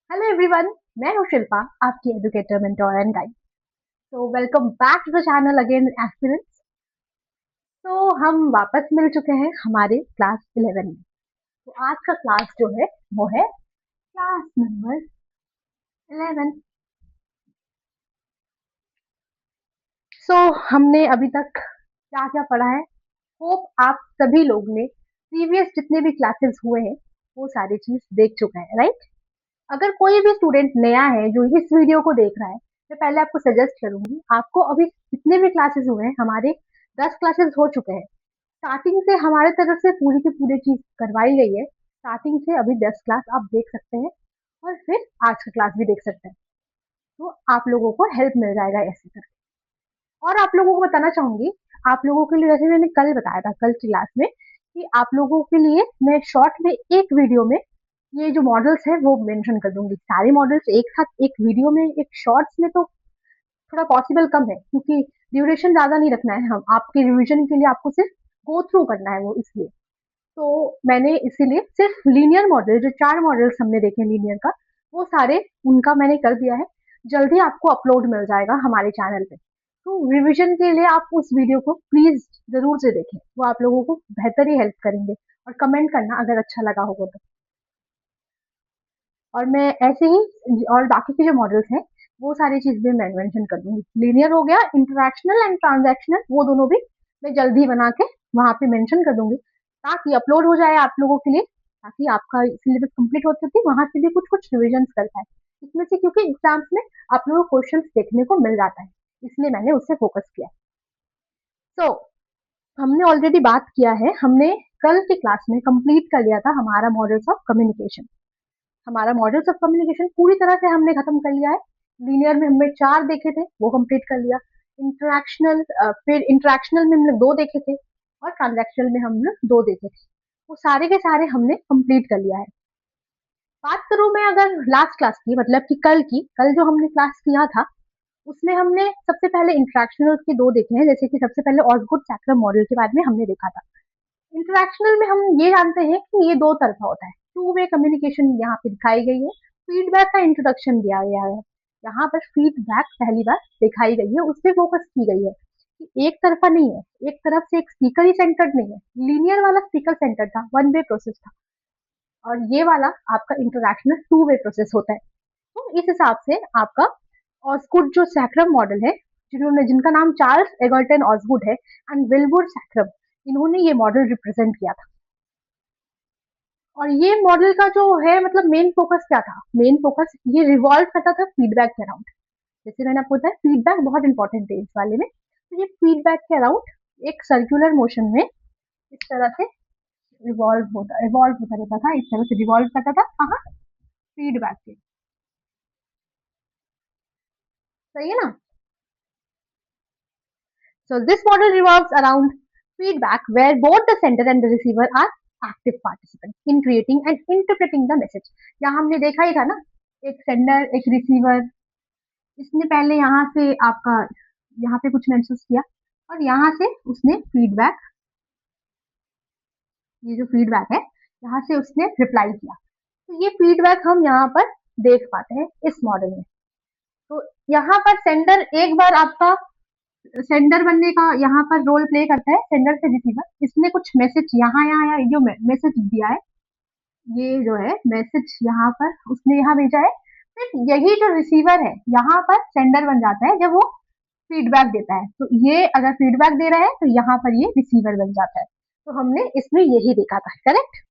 Hello everyone, मैं हूँ शिल्पा, आपकी एजुकेटर, मेंटोर एंड गाइड। तो welcome back to the channel again aspirants. तो हम वापस मिल चुके हैं हमारे क्लास 11 में। तो आज का क्लास जो है वो है क्लास नंबर 11। सो हमने अभी तक क्या क्या पढ़ा है, होप आप सभी लोग ने प्रीवियस जितने भी क्लासेस हुए हैं वो सारी चीज देख चुके हैं, राइट? अगर कोई भी स्टूडेंट नया है जो इस वीडियो को देख रहा है, तो पहले आपको सजेस्ट करूंगी, आपको अभी जितने भी क्लासेस हुए हैं, हमारे 10 क्लासेस हो चुके हैं। स्टार्टिंग से हमारे तरफ से पूरी की पूरी चीज करवाई गई है। स्टार्टिंग से अभी 10 क्लास आप देख सकते हैं और फिर आज का क्लास भी देख सकते हैं। तो आप लोगों को हेल्प मिल जाएगा ऐसे करके। और आप लोगों को बताना चाहूंगी, आप लोगों के लिए, जैसे मैंने कल बताया था कल की क्लास में, कि आप लोगों के लिए मैं शॉर्ट में एक वीडियो में ये जो मॉडल्स है वो मेंशन कर दूंगी। सारे मॉडल्स एक साथ एक वीडियो में, एक शॉर्ट्स में तो थोड़ा पॉसिबल कम है, क्योंकि ड्यूरेशन ज्यादा नहीं रखना है। हम आपके रिवीजन के लिए आपको सिर्फ गो थ्रू करना है वो, इसलिए तो मैंने इसीलिए सिर्फ लीनियर मॉडल, जो 4 मॉडल्स हमने देखे लीनियर का, वो सारे उनका मैंने कर दिया है। जल्दी आपको अपलोड मिल जाएगा हमारे चैनल पे। तो रिवीजन के लिए आप उस वीडियो को प्लीज जरूर से देखें, वो आप लोगों को बेहतर ही हेल्प करेंगे। और कमेंट करना अगर अच्छा लगा होगा तो। और मैं ऐसे ही और बाकी के जो मॉडल्स हैं वो सारी चीजें मैं मेंशन कर दूंगी। लीनियर हो गया, इंटरैक्शनल एंड ट्रांजैक्शनल, वो दोनों भी मैं जल्दी बना के वहां पे मेंशन कर दूंगी, ताकि अपलोड हो जाए आप लोगों के लिए, ताकि आपका सिलेबस कंप्लीट हो सके, वहां से भी कुछ कुछ रिविजन कर पाए इसमें से, क्योंकि एग्जाम्स में आप लोगों को क्वेश्चन देखने को मिल जाता है, इसलिए मैंने उससे फोकस किया। सो हमने ऑलरेडी बात किया है, हमने कल की क्लास में कंप्लीट कर लिया था हमारा मॉडल्स ऑफ कम्युनिकेशन। हमारा मॉडल्स ऑफ कम्युनिकेशन पूरी तरह से हमने खत्म कर लिया है। लीनियर में हमने 4 देखे थे, वो कंप्लीट कर लिया। इंटरैक्शनल, फिर इंटरैक्शनल में हमने 2 देखे थे, और ट्रांजैक्शनल में हमने 2 देखे थे। वो सारे के सारे हमने कंप्लीट कर लिया है। बात करूं मैं अगर लास्ट क्लास की, मतलब कि कल जो हमने क्लास किया था, उसमें हमने सबसे पहले इंटरैक्शनल के 2 देखे हैं। जैसे कि सबसे पहले ऑसगुड सैक्रम मॉडल के बारे में हमने देखा था। इंटरैक्शनल में हम ये जानते हैं कि ये 2 तरफा होता है, टू वे कम्युनिकेशन यहाँ पे दिखाई गई है। फीडबैक का इंट्रोडक्शन दिया गया है। यहाँ पर फीडबैक पहली बार दिखाई गई है, उस पर फोकस की गई है कि एक तरफा नहीं है, एक तरफ से एक स्पीकर ही सेंटर्ड नहीं है। लीनियर वाला स्पीकर सेंटर था, वन वे प्रोसेस था, और ये वाला आपका इंटरैक्शनल टू वे प्रोसेस होता है। तो इस हिसाब से आपका ऑस्गुड जो सैक्रम मॉडल है, जिन्होंने, जिनका नाम चार्ल्स एगर्टन ऑस्गुड है एंड विलबुर सैक्रम, इन्होंने ये मॉडल रिप्रेजेंट किया था। और ये मॉडल का जो है, मतलब मेन फोकस क्या था, मेन फोकस ये रिवॉल्व करता था फीडबैक के अराउंड। जैसे मैंने आपको बताया, फीडबैक बहुत इंपॉर्टेंट है इस वाले में। तो ये फीडबैक के अराउंड एक सर्कुलर मोशन में इस तरह से रिवॉल्व होता रहता था, इस तरह से रिवॉल्व करता था। कहाँ? फीडबैक के। सही है ना? So this model revolves around feedback, where both the sender and the receiver are active participants in creating and interpreting the message. यहाँ हमने देखा ही था ना, एक सेंडर एक रिसीवर, इसने पहले यहाँ से आपका, यहाँ पे कुछ महसूस किया, और यहाँ से उसने फीडबैक, ये जो फीडबैक है, यहाँ से उसने रिप्लाई किया। तो ये फीडबैक हम यहाँ पर देख पाते हैं इस मॉडल में। तो यहाँ पर सेंडर एक बार आपका सेंडर बनने का यहाँ पर रोल प्ले करता है, सेंडर से रिसीवर। इसने कुछ मैसेज यहाँ यहाँ यहाँ जो मैसेज दिया है, ये जो है मैसेज यहाँ पर उसने यहाँ भेजा है। फिर यही जो रिसीवर है यहाँ पर सेंडर बन जाता है जब वो फीडबैक देता है। तो ये अगर फीडबैक दे रहा है तो यहाँ पर ये रिसीवर बन जाता है। तो हमने इसमें यही देखा था, करेक्ट?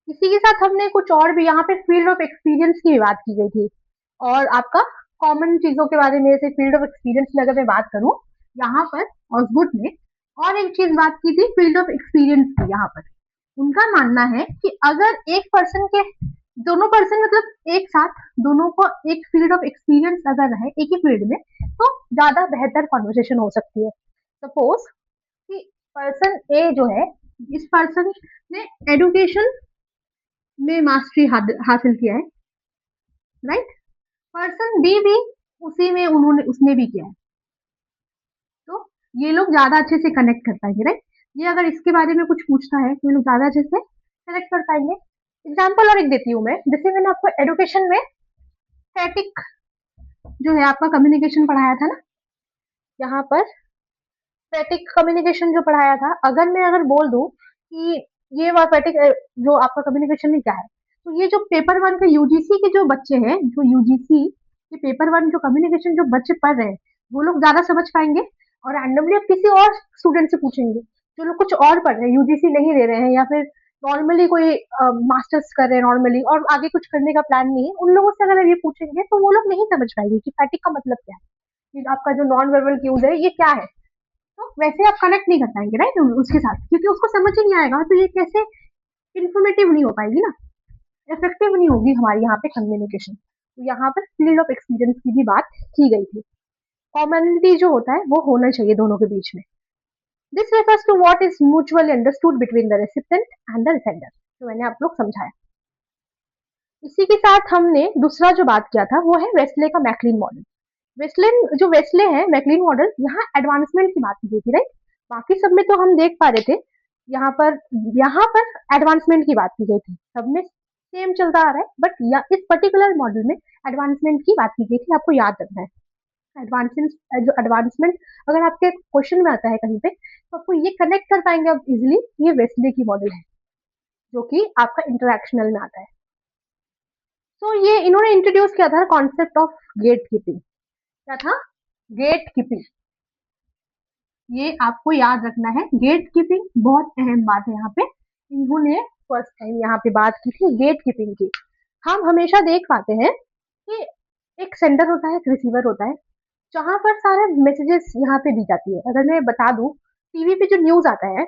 इसी के साथ हमने कुछ और भी, यहाँ पे फील्ड ऑफ एक्सपीरियंस की बात की गई थी, और आपका कॉमन चीजों के बारे में, जैसे फील्ड ऑफ एक्सपीरियंस में अगर मैं बात करूं, यहाँ पर ऑसगुड ने और एक चीज बात की थी फील्ड ऑफ एक्सपीरियंस की। यहाँ पर उनका मानना है कि अगर एक पर्सन के, दोनों पर्सन मतलब एक साथ, दोनों को एक फील्ड ऑफ एक्सपीरियंस अगर है एक ही फील्ड में, तो ज्यादा बेहतर कॉन्वर्सेशन हो सकती है। सपोज कि पर्सन ए जो है, इस पर्सन ने एडुकेशन में मास्टरी हासिल किया है, राइट? पर्सन बी भी उसी में उसने भी किया है। तो ये लोग ज्यादा अच्छे से कनेक्ट कर पाएंगे, राइट? ये अगर इसके बारे में कुछ पूछता है तो ये लोग ज़्यादा अच्छे से सेलेक्ट कर पाएँगे। एग्ज़ाम्पल और एक देती हूँ मैं, जैसे मैंने आपको एडुकेशन में स्टैटिक जो है आपका कम्युनिकेशन पढ़ाया था ना, यहाँ पर स्टैटिक कम्युनिकेशन जो पढ़ाया था, अगर बोल दूँ कि ये स्टैटिक जो आपका कम्युनिकेशन में क्या है, तो ये जो पेपर 1 के यूजीसी के जो बच्चे हैं, जो यूजीसी के पेपर 1 जो कम्युनिकेशन जो बच्चे पढ़ रहे हैं, वो लोग ज़्यादा समझ पाएँगे और रैंडमली आप किसी और स्टूडेंट से पूछेंगे, जो लोग कुछ और पढ़ रहे हैं, यूजीसी नहीं दे रहे हैं या फिर नॉर्मली कोई मास्टर्स कर रहे हैं नॉर्मली और आगे कुछ करने का प्लान नहीं है, उन लोगों से अगर ये पूछेंगे तो वो लोग नहीं समझ पाएंगे कि स्टैटिक का मतलब क्या है, कि आपका जो नॉन वर्बल क्यूज है ये क्या है। तो वैसे आप कनेक्ट नहीं कर पाएंगे राइट उसके साथ, क्योंकि उसको समझ ही नहीं आएगा तो ये कैसे इन्फॉर्मेटिव नहीं हो पाएगी ना, इफेक्टिव नहीं होगी हमारी यहाँ पे कम्युनिकेशन। तो यहाँ पर फील्ड ऑफ एक्सपीरियंस की भी बात की गई थी। कॉमनिटी जो होता है वो होना चाहिए दोनों के बीच में। This refers to what is mutually understood between the recipient and the sender. तो मैंने आप लोग समझाया। इसी के साथ हमने दूसरा जो बात किया था वो है वेस्ले का मैकलिन मॉडल। वेस्ले है मैकलिन मॉडल, यहाँ एडवांसमेंट की बात की गई थी राइट। बाकी सब में तो हम देख पा रहे थे, यहाँ पर एडवांसमेंट की बात की गई थी, सब में सेम चलता आ रहा है, बट इस पर्टिकुलर मॉडल में एडवांसमेंट की बात की गई थी, आपको याद रखना है। एडवांसमेंट जो एडवांसमेंट अगर आपके क्वेश्चन में आता है कहीं पे तो आपको ये कनेक्ट कर पाएंगे आप इजिली, ये वेस्ले की मॉडल है जो कि आपका इंटरक्शनल में आता है। तो ये इन्होंने इंट्रोड्यूस किया था कॉन्सेप्ट ऑफ गेट कीपिंग। क्या था? Gatekeeping. ये आपको याद रखना है, गेट कीपिंग बहुत अहम बात है यहाँ पे। इन्होंने फर्स्ट टाइम यहाँ पे बात की थी गेट कीपिंग की। हम हमेशा देख पाते हैं कि एक सेंडर होता है, एक रिसीवर होता है, जहाँ पर सारे मैसेजेस यहाँ पे दी जाती है। अगर मैं बता दूं, टीवी पे जो न्यूज आता है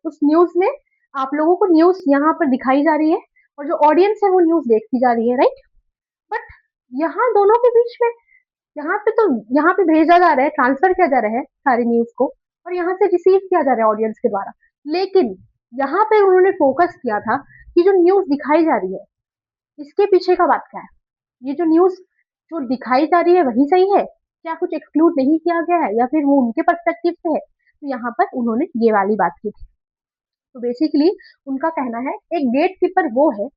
उस न्यूज में आप लोगों को न्यूज यहाँ पर दिखाई जा रही है और जो ऑडियंस है वो न्यूज देखती जा रही है राइट। बट यहाँ दोनों के बीच में, यहाँ पे भेजा जा रहा है, ट्रांसफर किया जा रहा है सारी न्यूज को और यहाँ से रिसीव किया जा रहा है ऑडियंस के द्वारा। लेकिन यहाँ पे उन्होंने फोकस किया था कि जो न्यूज दिखाई जा रही है इसके पीछे का बात क्या है, ये जो न्यूज जो दिखाई जा रही है वही सही है, क्या कुछ एक्सक्लूड नहीं किया गया है या फिर वो उनके पर्सपेक्टिव से है। तो यहाँ पर उन्होंने ये वाली बात की थी। तो बेसिकली उनका कहना है एक गेट कीपर वो है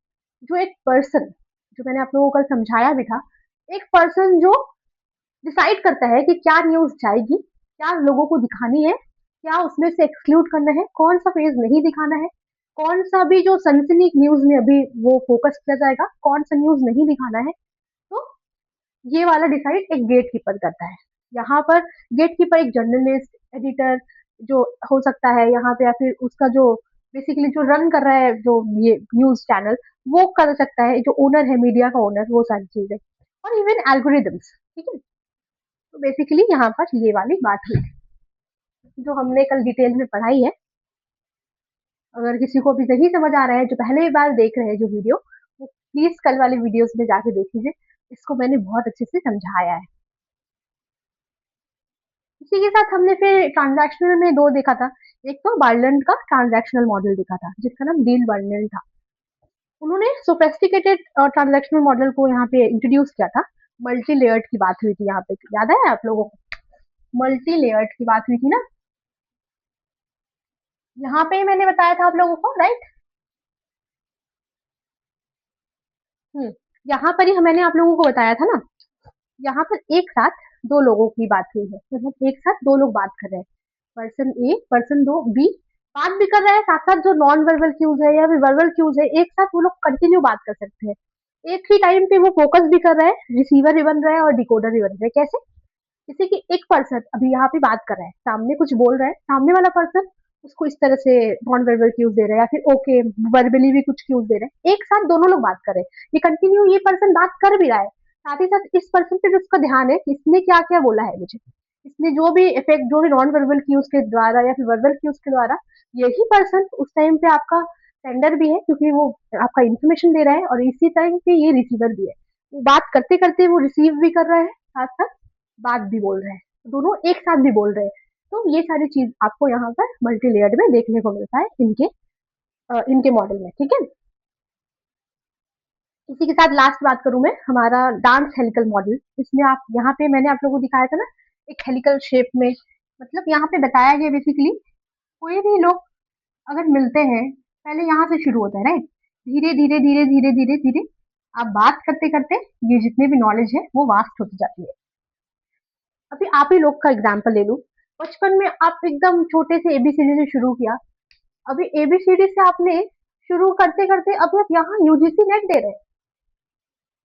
जो एक पर्सन, जो मैंने आप लोगों को कल समझाया भी था, एक पर्सन जो डिसाइड करता है कि क्या न्यूज जाएगी, क्या लोगों को दिखानी है, क्या उसमें से एक्सक्लूड करना है, कौन सा फेज नहीं दिखाना है, कौन सा भी जो सनसनी न्यूज में अभी वो फोकस किया जाएगा, कौन सा न्यूज नहीं दिखाना है। तो ये वाला डिसाइड एक गेट कीपर करता है। यहाँ पर गेट कीपर एक जर्नलिस्ट, एडिटर जो हो सकता है यहाँ पे, या फिर उसका जो बेसिकली जो रन कर रहा है जो ये न्यूज चैनल, वो कर सकता है, जो ओनर है मीडिया का ओनर, वो सारी चीजें, और इवन एल्गोरिदम्स। ठीक है, तो बेसिकली यहाँ पर ये वाली बात हुई जो हमने कल डिटेल में पढ़ाई है। अगर किसी को अभी नहीं समझ आ रहा है, जो पहले बार देख रहे हैं जो वीडियो, वो प्लीज कल वाली वीडियोस में जाके देख लीजिए, इसको मैंने बहुत अच्छे से समझाया है। इसी के साथ हमने फिर ट्रांजैक्शनल में दो देखा था। एक तो बार्लैंड का ट्रांजैक्शनल मॉडल देखा था जिसका नाम डील बार्लैंड था। उन्होंने सोफेस्टिकेटेड ट्रांजैक्शनल मॉडल को यहाँ पे इंट्रोड्यूस किया था। मल्टी लेयर्ड की बात हुई थी यहाँ पे, याद है आप लोगों को? मल्टी लेयर्ड की बात हुई थी ना, यहाँ पे मैंने बताया था आप लोगों को राइट। हम्म, यहाँ पर ही मैंने आप लोगों को बताया था ना, यहाँ पर एक साथ दो लोगों की बात हुई है, मतलब एक साथ दो लोग बात कर रहे हैं, पर्सन ए पर्सन दो बी बात भी कर रहा है, साथ साथ जो नॉन वर्बल क्यूज है या फिर वर्बल क्यूज है, एक साथ वो लोग कंटिन्यू बात कर सकते हैं। एक ही टाइम पे वो फोकस भी कर रहा है, रिसीवर भी बन रहा है और डिकोडर भी बन रहा है। कैसे? जैसे कि एक पर्सन अभी यहाँ पे बात कर रहा है, सामने कुछ बोल रहा है, सामने वाला पर्सन उसको इस तरह से नॉन वर्बल क्यूज दे रहा है या फिर ओके वर्बली भी कुछ क्यूज दे रहे हैं, एक साथ दोनों लोग बात कर रहे हैं, ये कंटिन्यू ये पर्सन बात कर भी रहा है, साथ ही साथ इस पर्सन पे भी उसका ध्यान है कि इसने क्या क्या बोला है मुझे, इसने जो भी इफेक्ट जो भी नॉन वर्बल क्यूज के द्वारा या फिर वर्बल क्यूज के द्वारा, यही पर्सन उस टाइम पे आपका सेंडर भी है क्योंकि वो आपका इन्फॉर्मेशन दे रहा है और इसी टाइम पे ये रिसीवर भी है, वो बात करते करते वो रिसीव भी कर रहा है, साथ साथ बात भी बोल रहे हैं, दोनों एक साथ भी बोल रहे हैं। तो ये सारी चीज आपको यहाँ पर मल्टी लेयर्ड में देखने को मिलता है इनके मॉडल में। ठीक है, इसी के साथ लास्ट बात करूं मैं, हमारा डांस हेलिकल मॉडल। इसमें आप यहाँ पे मैंने आप लोगों को दिखाया था ना, एक हेलिकल शेप में, मतलब यहाँ पे बताया गया बेसिकली कोई भी लोग अगर मिलते हैं, पहले यहाँ से शुरू होता है, राइट? धीरे धीरे धीरे धीरे धीरे धीरे आप बात करते करते ये जितने भी नॉलेज है वो वास्ट होती जाती है। अभी आप ही लोग का एग्जाम्पल ले लो। बचपन में आप एकदम छोटे से एबीसीडी से शुरू किया, अभी एबीसीडी से आपने शुरू करते करते अभी आप यहाँ यूजीसी नेट दे रहे हैं।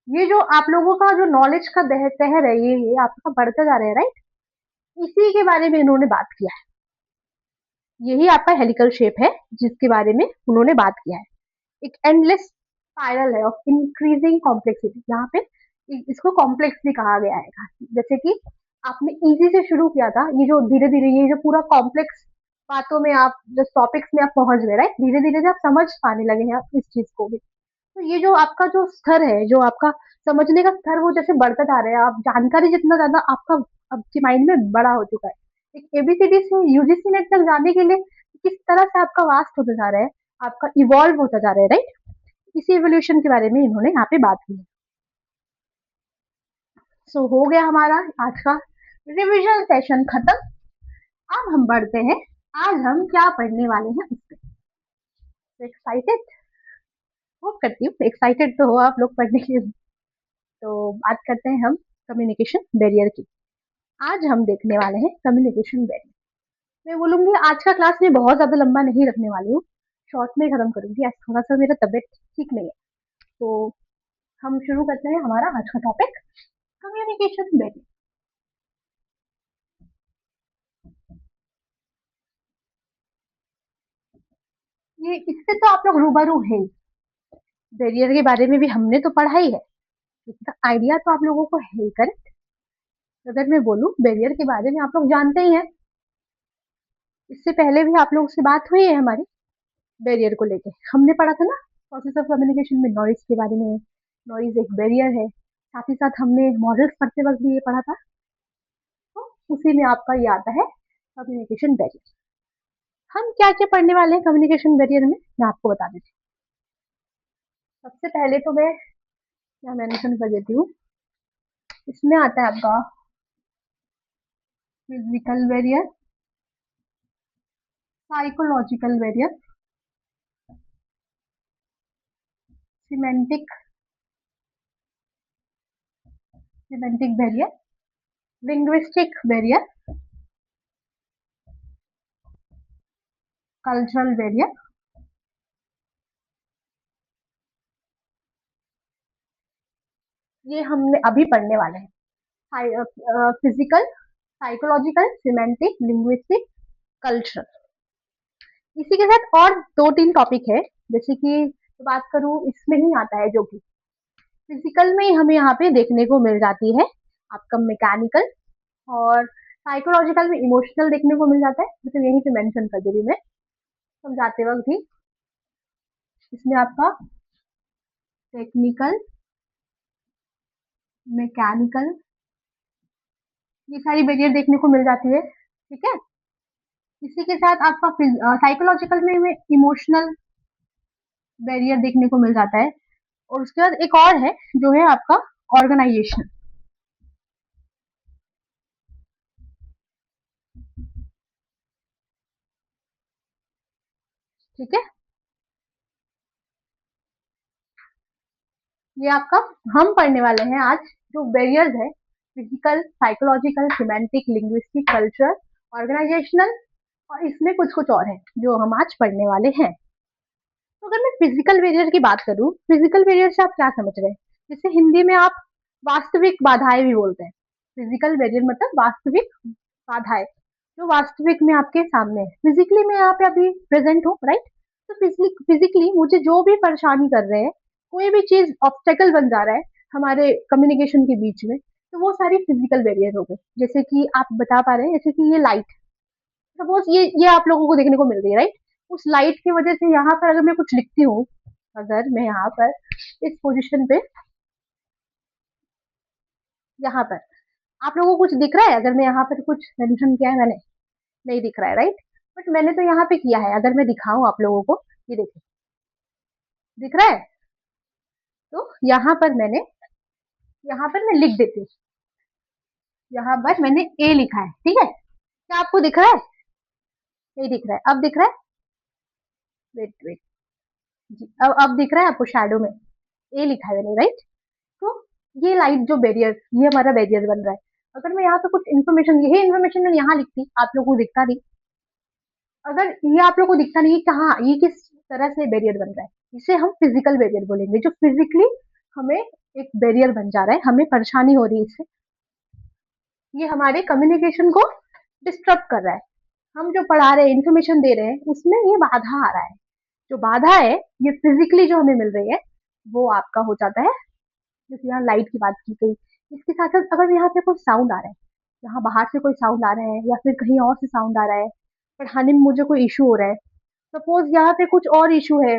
ये जो आप लोगों का जो नॉलेज का तहर है, ये आपका बढ़ता जा रहा है, राइट? इसी के बारे में इन्होंने बात किया है। यही आपका हेलिकल शेप है जिसके बारे में उन्होंने बात किया है। एक एंडलेस स्पाइरल है ऑफ इंक्रीजिंग कॉम्प्लेक्सिटी। यहाँ पे इसको कॉम्प्लेक्स भी कहा गया है। जैसे कि आपने इजी से शुरू किया था, ये जो धीरे धीरे ये जो पूरा कॉम्प्लेक्स बातों में आप जो टॉपिक्स में आप पहुंच गए, राइट? धीरे धीरे से आप समझ पाने लगे हैं आप इस चीज को भी। तो ये जो आपका जो स्तर है, जो आपका समझने का स्तर, वो जैसे बढ़ता जा रहा है, आप जानकारी जितना ज्यादा आपका आपके माइंड में बड़ा हो चुका है। एक एबीसीडी से यूजीसी नेट तक जाने के लिए किस तरह से आपका वास्ट होता जा रहा है, आपका इवॉल्व होता जा रहा है, राइट? इसी एवोल्यूशन के बारे में इन्होंने यहाँ पे बात की है। सो हो गया हमारा आज का रिविजन सेशन खत्म। अब हम बढ़ते हैं, आज हम क्या पढ़ने वाले हैं उस पे। एक्साइटेड? होप करती हूँ एक्साइटेड तो हो आप लोग पढ़ने के लिए। तो बात करते हैं हम कम्युनिकेशन बैरियर की। आज हम देखने वाले हैं कम्युनिकेशन बैरियर। मैं बोलूंगी आज का क्लास में बहुत ज्यादा लंबा नहीं रखने वाली हूँ, शॉर्ट में खत्म करूंगी। आज थोड़ा सा मेरा तबियत ठीक नहीं है, तो हम शुरू करते हैं हमारा आज का टॉपिक, कम्युनिकेशन बैरियर। ये इससे तो आप लोग रूबरू है ही। बैरियर के बारे में भी हमने तो पढ़ा ही है, इसका आइडिया तो आप लोगों को है ही, करेक्ट? अगर मैं बोलूं बैरियर के बारे में, आप लोग जानते ही हैं, इससे पहले भी आप लोगों से बात हुई है हमारी बैरियर को लेके। हमने पढ़ा था ना प्रोसेस ऑफ कम्युनिकेशन में नॉइज के बारे में। नॉइज एक बैरियर है। साथ ही साथ हमने मॉडल्स पढ़ते वक्त भी ये पढ़ा था। तो उसी में आपका ये आता है कम्युनिकेशन बैरियर। हम क्या क्या पढ़ने वाले हैं कम्युनिकेशन बैरियर में, मैं आपको बता देती हूँ। सबसे पहले तो मैं क्या मेंशन कर देती हूँ, इसमें आता है आपका physical barrier, psychological barrier, semantic semantic barrier, linguistic barrier, cultural barrier. ये हमने अभी पढ़ने वाले हैं। Physical, psychological, semantic, linguistic, cultural. इसी के साथ और दो तीन टॉपिक है, जैसे कि बात करूं इसमें ही आता है जो कि फिजिकल में ही हमें यहाँ पे देखने को मिल जाती है आपका मैकेनिकल, और साइकोलॉजिकल में इमोशनल देखने को मिल जाता है। मतलब यहीं पे मेंशन कर दे रही हूँ मैं समझाते वक्त भी। इसमें आपका टेक्निकल, मैकेनिकल, ये सारी बैरियर देखने को मिल जाती है, ठीक है? इसी के साथ आपका साइकोलॉजिकल में इमोशनल बैरियर देखने को मिल जाता है। और उसके बाद एक और है जो है आपका ऑर्गेनाइजेशन, ठीक है? ये आपका हम पढ़ने वाले हैं आज जो बैरियर्स है, physical, psychological, semantic, linguistic, culture, organisational, और इसमें कुछ कुछ और है जो हम आज पढ़ने वाले हैं। तो अगर मैं फिजिकल बैरियर की बात करूं, फिजिकल बैरियर से आप क्या समझ रहे हैं? जिसे हिंदी में आप वास्तविक बाधाएं भी बोलते हैं। फिजिकल बैरियर मतलब वास्तविक बाधाएं, जो वास्तविक में आपके सामने है, फिजिकली में यहाँ पे अभी प्रेजेंट हो, राइट? तो फिजिकली मुझे जो भी परेशानी कर रहे हैं, कोई भी चीज ऑब्स्टेकल बन जा रहा है हमारे कम्युनिकेशन के बीच में, तो वो सारी फिजिकल बैरियर हो गए। जैसे कि आप बता पा रहे हैं, जैसे कि ये लाइट, सपोज ये आप लोगों को देखने को मिल रही है, राइट? उस लाइट की वजह से यहाँ पर अगर मैं कुछ लिखती हूँ, अगर मैं यहाँ पर इस पोजीशन पे, यहाँ पर आप लोगों को कुछ दिख रहा है? अगर मैं यहाँ पर कुछ मेंशन किया है मैंने, नहीं दिख रहा है, राइट? बट मैंने तो यहाँ पे किया है, अगर मैं दिखाऊं आप लोगों को, ये देखिए दिख रहा है। तो यहाँ पर मैंने, यहाँ पर मैं लिख देती हूँ, यहाँ पर मैंने ए लिखा है, ठीक है? क्या आपको दिख रहा है? नहीं दिख रहा है, अब दिख रहा है? वेट वेट जी, अब दिख रहा है आपको शैडो में? ए लिखा है मैंने, राइट? तो ये लाइट जो बैरियर, ये हमारा बैरियर बन रहा है। अगर मैं यहाँ पे कुछ इन्फॉर्मेशन, यही इन्फॉर्मेशन मैं यहाँ लिखती, आप लोगों को दिखता नहीं। अगर ये आप लोगों को दिखता नहीं कि हाँ ये किस तरह से बैरियर बन रहा है, इसे हम फिजिकल बैरियर बोलेंगे, जो फिजिकली हमें एक बैरियर बन जा रहा है, हमें परेशानी हो रही है इससे, ये हमारे कम्युनिकेशन को डिस्टर्ब कर रहा है। हम जो पढ़ा रहे हैं, इन्फॉर्मेशन दे रहे हैं, उसमें ये बाधा आ रहा है। जो बाधा है, ये फिजिकली जो हमें मिल रही है, वो आपका हो जाता है, जैसे यहाँ लाइट की बात की गई। इसके साथ साथ अगर यहाँ पे कोई साउंड आ रहा है, यहाँ बाहर से कोई साउंड आ रहा है या फिर कहीं और से साउंड आ रहा है, पढ़ाने में मुझे कोई इशू हो रहा है, सपोज यहाँ पे कुछ और इशू है,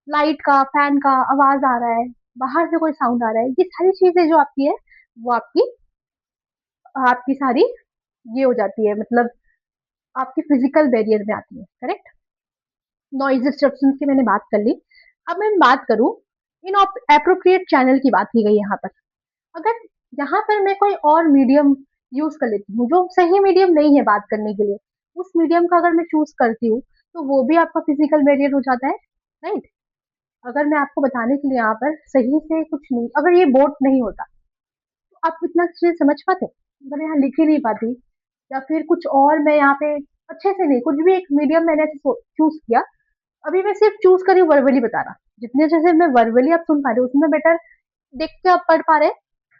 लाइट का, फैन का आवाज आ रहा है, बाहर से कोई साउंड आ रहा है, ये सारी चीजें जो आपकी है, वो आपकी आपकी सारी ये हो जाती है, मतलब आपकी फिजिकल बैरियर में आती है, करेक्ट? नॉइज डिस्ट्रप्शन की मैंने बात कर ली। अब मैं बात करूं, इन अप्रोप्रिएट चैनल की बात की गई यहाँ पर। अगर यहाँ पर मैं कोई और मीडियम यूज कर लेती हूँ जो सही मीडियम नहीं है बात करने के लिए, उस मीडियम का अगर मैं चूज करती हूँ, तो वो भी आपका फिजिकल बैरियर हो जाता है, राइट? अगर मैं आपको बताने के लिए यहाँ पर सही से कुछ नहीं, अगर ये बोर्ड नहीं होता तो आप इतना चीज समझ पाते? अगर यहाँ लिख ही नहीं पाती, या फिर कुछ और मैं यहाँ पे अच्छे से नहीं, कुछ भी एक मीडियम मैंने चूज किया, अभी मैं सिर्फ चूज करी वर्बली बता रहा, जितने अच्छे से मैं वर्बली आप सुन पा रहे हो उतना बेटर देख के आप पढ़ पा रहे।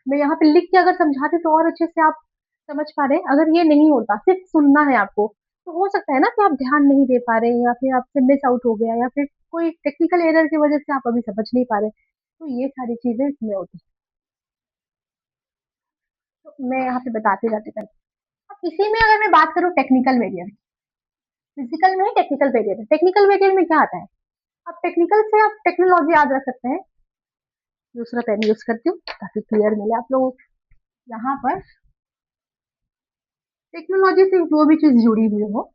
मैं यहाँ पे लिख के अगर समझाती तो और अच्छे से आप समझ पा रहे। अगर ये नहीं होता, सिर्फ सुनना है आपको, तो हो सकता है ना कि आप ध्यान नहीं दे पा रहे, या फिर आपसे मिस आउट हो गया, या फिर कोई टेक्निकल एरर की वजह से आप अभी समझ नहीं पा रहे। तो ये सारी चीजें इसमें होती है, तो मैं यहाँ पे बताते जाते जाते। अब इसी में अगर मैं बात करूँ टेक्निकल वेरिएंट, फिजिकल में टेक्निकल वेरिएंट, टेक्निकल वेरिएंट में क्या आता है? अब टेक्निकल से आप टेक्नोलॉजी याद रख सकते हैं। दूसरा पेन यूज करती हूँ ताकि क्लियर मिले आप लोगों को। यहाँ पर टेक्नोलॉजी से जो भी चीज जुड़ी हुई हो,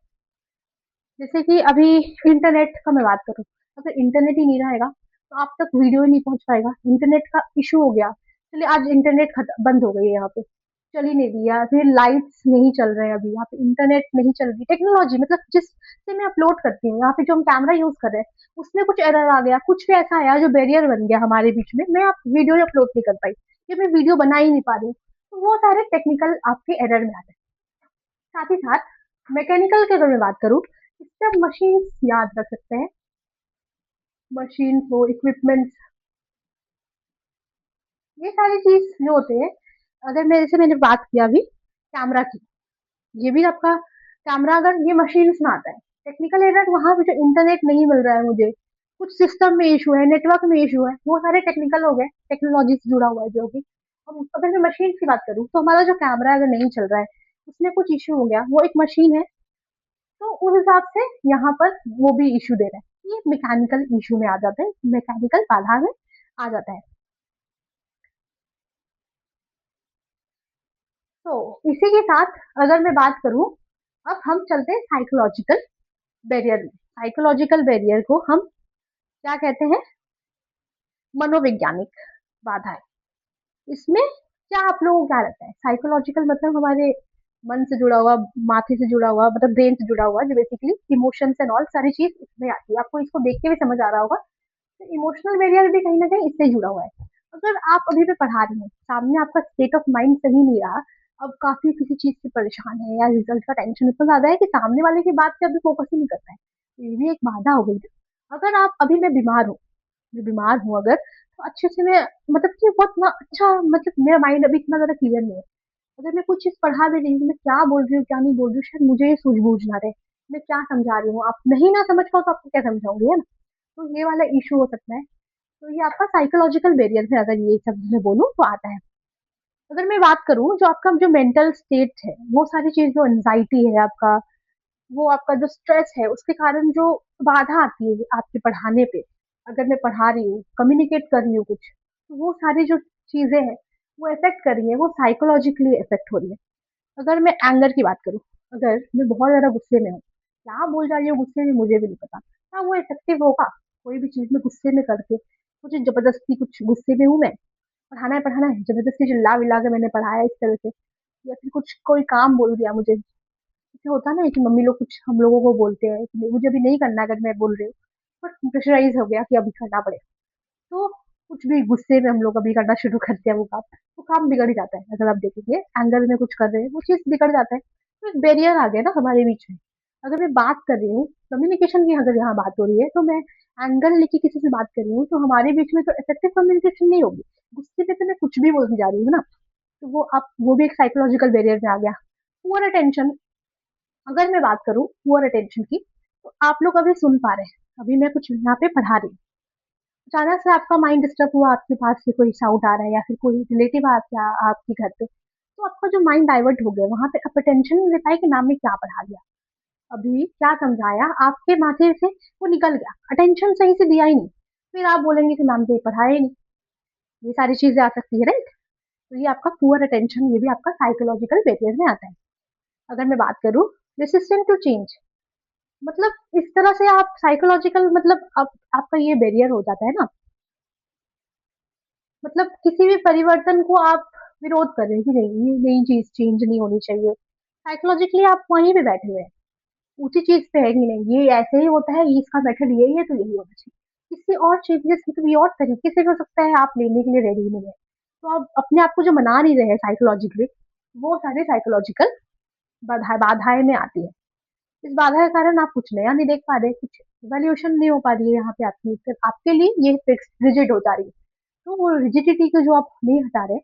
जैसे कि अभी इंटरनेट का मैं बात करूँ, अगर इंटरनेट ही नहीं रहेगा तो आप तक वीडियो ही नहीं पहुंच पाएगा। इंटरनेट का इशू हो गया, चलिए आज इंटरनेट बंद हो गई है यहाँ पे, चल ही नहीं रही है, फिर लाइट्स नहीं चल रहे हैं, अभी यहाँ पे इंटरनेट नहीं चल रही, टेक्नोलॉजी मतलब जिससे मैं अपलोड करती हूँ, यहाँ पे जो हम कैमरा यूज कर रहे हैं उसमें कुछ एरर आ गया, कुछ भी ऐसा आया जो बैरियर बन गया हमारे बीच में, मैं आप वीडियो ही अपलोड नहीं कर पाई, कि मैं वीडियो बना ही नहीं पा रही हूँ, तो वो सारे टेक्निकल आपके एरर में आते हैं। साथ ही साथ मैकेनिकल की अगर मैं बात करूँ, इससे आप मशीन याद रख सकते हैं, मशीन हो, इक्विपमेंट, ये सारी चीज जो होते हैं। अगर मैं जैसे मैंने बात किया अभी कैमरा की, ये भी आपका कैमरा अगर ये मशीन में आता है, टेक्निकल एरर वहां पे जो इंटरनेट नहीं मिल रहा है मुझे, कुछ सिस्टम में इशू है, नेटवर्क में इशू है, वो सारे टेक्निकल हो गए, टेक्नोलॉजी से जुड़ा हुआ है जो भी। अब अगर मैं मशीन की बात करूँ, तो हमारा जो कैमरा अगर नहीं चल रहा है, उसमें कुछ इशू हो गया, वो एक मशीन है, तो उस हिसाब से यहाँ पर वो भी इशू दे रहा है, ये मैकेनिकल इशू में आ जाता है, मैकेनिकल बाधा में आ जाता है। तो इसी के साथ अगर मैं बात करूं, अब हम चलते हैं साइकोलॉजिकल बैरियर में। साइकोलॉजिकल बैरियर को हम क्या कहते हैं? मनोवैज्ञानिक बाधा है। इसमें क्या आप लोगों को क्या लगता है? साइकोलॉजिकल मतलब हमारे मन से जुड़ा हुआ, माथे से जुड़ा हुआ, मतलब ब्रेन से जुड़ा हुआ, जो बेसिकली इमोशंस एंड ऑल सारी चीज इसमें आती है। आपको इसको देख के भी समझ आ रहा होगा, तो इमोशनल बैरियर भी कहीं ना कहीं इससे जुड़ा हुआ है। अगर आप अभी भी पढ़ा रही हैं, सामने आपका स्टेट ऑफ माइंड सही नहीं रहा, अब काफी किसी चीज से परेशान है, या रिजल्ट का टेंशन इतना ज्यादा है कि सामने वाले की बात पे अभी फोकस ही नहीं कर पाए, तो ये भी एक बाधा हो गई। अगर आप अभी मैं बीमार हूँ अगर, तो अच्छे से मैं, मतलब कि बहुत ना अच्छा, मतलब मेरा माइंड अभी इतना ज्यादा क्लियर नहीं है, अगर मैं कुछ चीज पढ़ा भी रही हूँ, मैं क्या बोल रही हूँ क्या नहीं बोल रही हूँ, शायद मुझे ये सूझबूझ ना रहे, मैं क्या समझा रही हूँ, आप नहीं ना समझ पाओ तो आपको क्या समझाऊंगी, है ना? तो ये वाला इशू हो सकता है। तो ये आपका साइकोलॉजिकल बैरियर है, अगर ये सब मैं बोलूँ तो आता है। अगर मैं बात करूँ, जो आपका जो मेंटल स्टेट है, वो सारी चीज, जो एंजाइटी है आपका, वो आपका जो स्ट्रेस है, उसके कारण जो बाधा आती है आपके पढ़ाने पे, अगर मैं पढ़ा रही हूँ, कम्युनिकेट कर रही हूँ कुछ, तो वो सारी जो चीजें हैं, वो इफेक्ट कर रही है, वो साइकोलॉजिकली इफेक्ट हो रही है। अगर मैं एंगर की बात करूँ, अगर मैं बहुत ज्यादा गुस्से में हूँ, क्या बोल जा रही हूँ गुस्से में मुझे भी नहीं पता, क्या वो इफेक्टिव होगा? कोई भी चीज में गुस्से में करके, कुछ जबरदस्ती, कुछ गुस्से में हूँ मैं, पढ़ाना है, जबरदस्ती चिल्ला विल्ला के मैंने पढ़ाया इस तरह से, या फिर कुछ कोई काम बोल दिया मुझे, जैसे होता है ना कि मम्मी लोग कुछ हम लोगों को बोलते हैं कि मुझे अभी नहीं करना, अगर मैं बोल रही हूँ, पर प्रेशराइज हो गया कि अभी करना पड़ेगा, तो कुछ भी गुस्से में हम लोग अभी करना शुरू करते हैं वो काम बिगड़ ही जाता है। अगर आप देखेंगे एंगर में कुछ कर रहे हैं, वो चीज़ बिगड़ जाता है। तो एक बैरियर आ गया ना हमारे बीच में। अगर मैं बात कर रही हूँ, कम्युनिकेशन की अगर यहाँ बात हो रही है, तो मैं एंगर लेके किसी से बात कर रही हूँ, तो हमारे बीच में तो इफेक्टिव कम्युनिकेशन नहीं होगी। गुस्से में तो मैं कुछ भी बोलने जा रही हूँ ना, तो वो भी एक साइकोलॉजिकल बैरियर में आ गया। पुअर अटेंशन, अगर मैं बात करूँ पुअर अटेंशन की, तो आप लोग अभी सुन पा रहे हैं, अभी मैं कुछ यहाँ पे पढ़ा रही हूँ, अचानक से आपका माइंड डिस्टर्ब हुआ, आपके पास से कोई साउंड आ रहा है या फिर कोई रिलेटिव आ गया आपके घर पे, तो आपका जो माइंड डाइवर्ट हो गया, वहां पे आप अटेंशन नहीं दे पाए कि मैम ने क्या पढ़ा दिया, अभी क्या समझाया, आपके माथे से वो निकल गया, अटेंशन सही से दिया ही नहीं, फिर आप बोलेंगे कि मैम ने पढ़ाया ही नहीं। ये सारी चीजें आ सकती है, राइट? तो ये आपका पुअर अटेंशन, ये भी आपका साइकोलॉजिकल बैरियर में आता है। अगर मैं बात करूँ रेसिस्टेंट टू चेंज, मतलब इस तरह से आप साइकोलॉजिकल, मतलब आपका ये बैरियर हो जाता है ना, मतलब किसी भी परिवर्तन को आप विरोध कर रहे हैं कि नहीं, ये नई चीज चेंज नहीं होनी चाहिए, साइकोलॉजिकली आप वहीं पे बैठे हुए हैं, उसी चीज पे है कि नहीं ये ऐसे ही होता है, ये इसका मेथड यही है तो यही होना चाहिए, किसी और चेंजेस मतलब ये और तरीके से हो सकता है, आप लेने के लिए रेडी नहीं है, तो आप अपने आप को जो मना नहीं रहे हैं साइकोलॉजिकली, वो सारे साइकोलॉजिकल बाधाएं में आती है। इस बाधा के कारण आप कुछ नया नहीं देख पा रहे, कुछ इवोल्यूशन नहीं हो पा रही है यहाँ पे आपकी, सिर्फ आपके लिए ये फिक्स रिजिड हो जा रही है, तो वो रिजिडिटी को जो आप नहीं हटा रहे,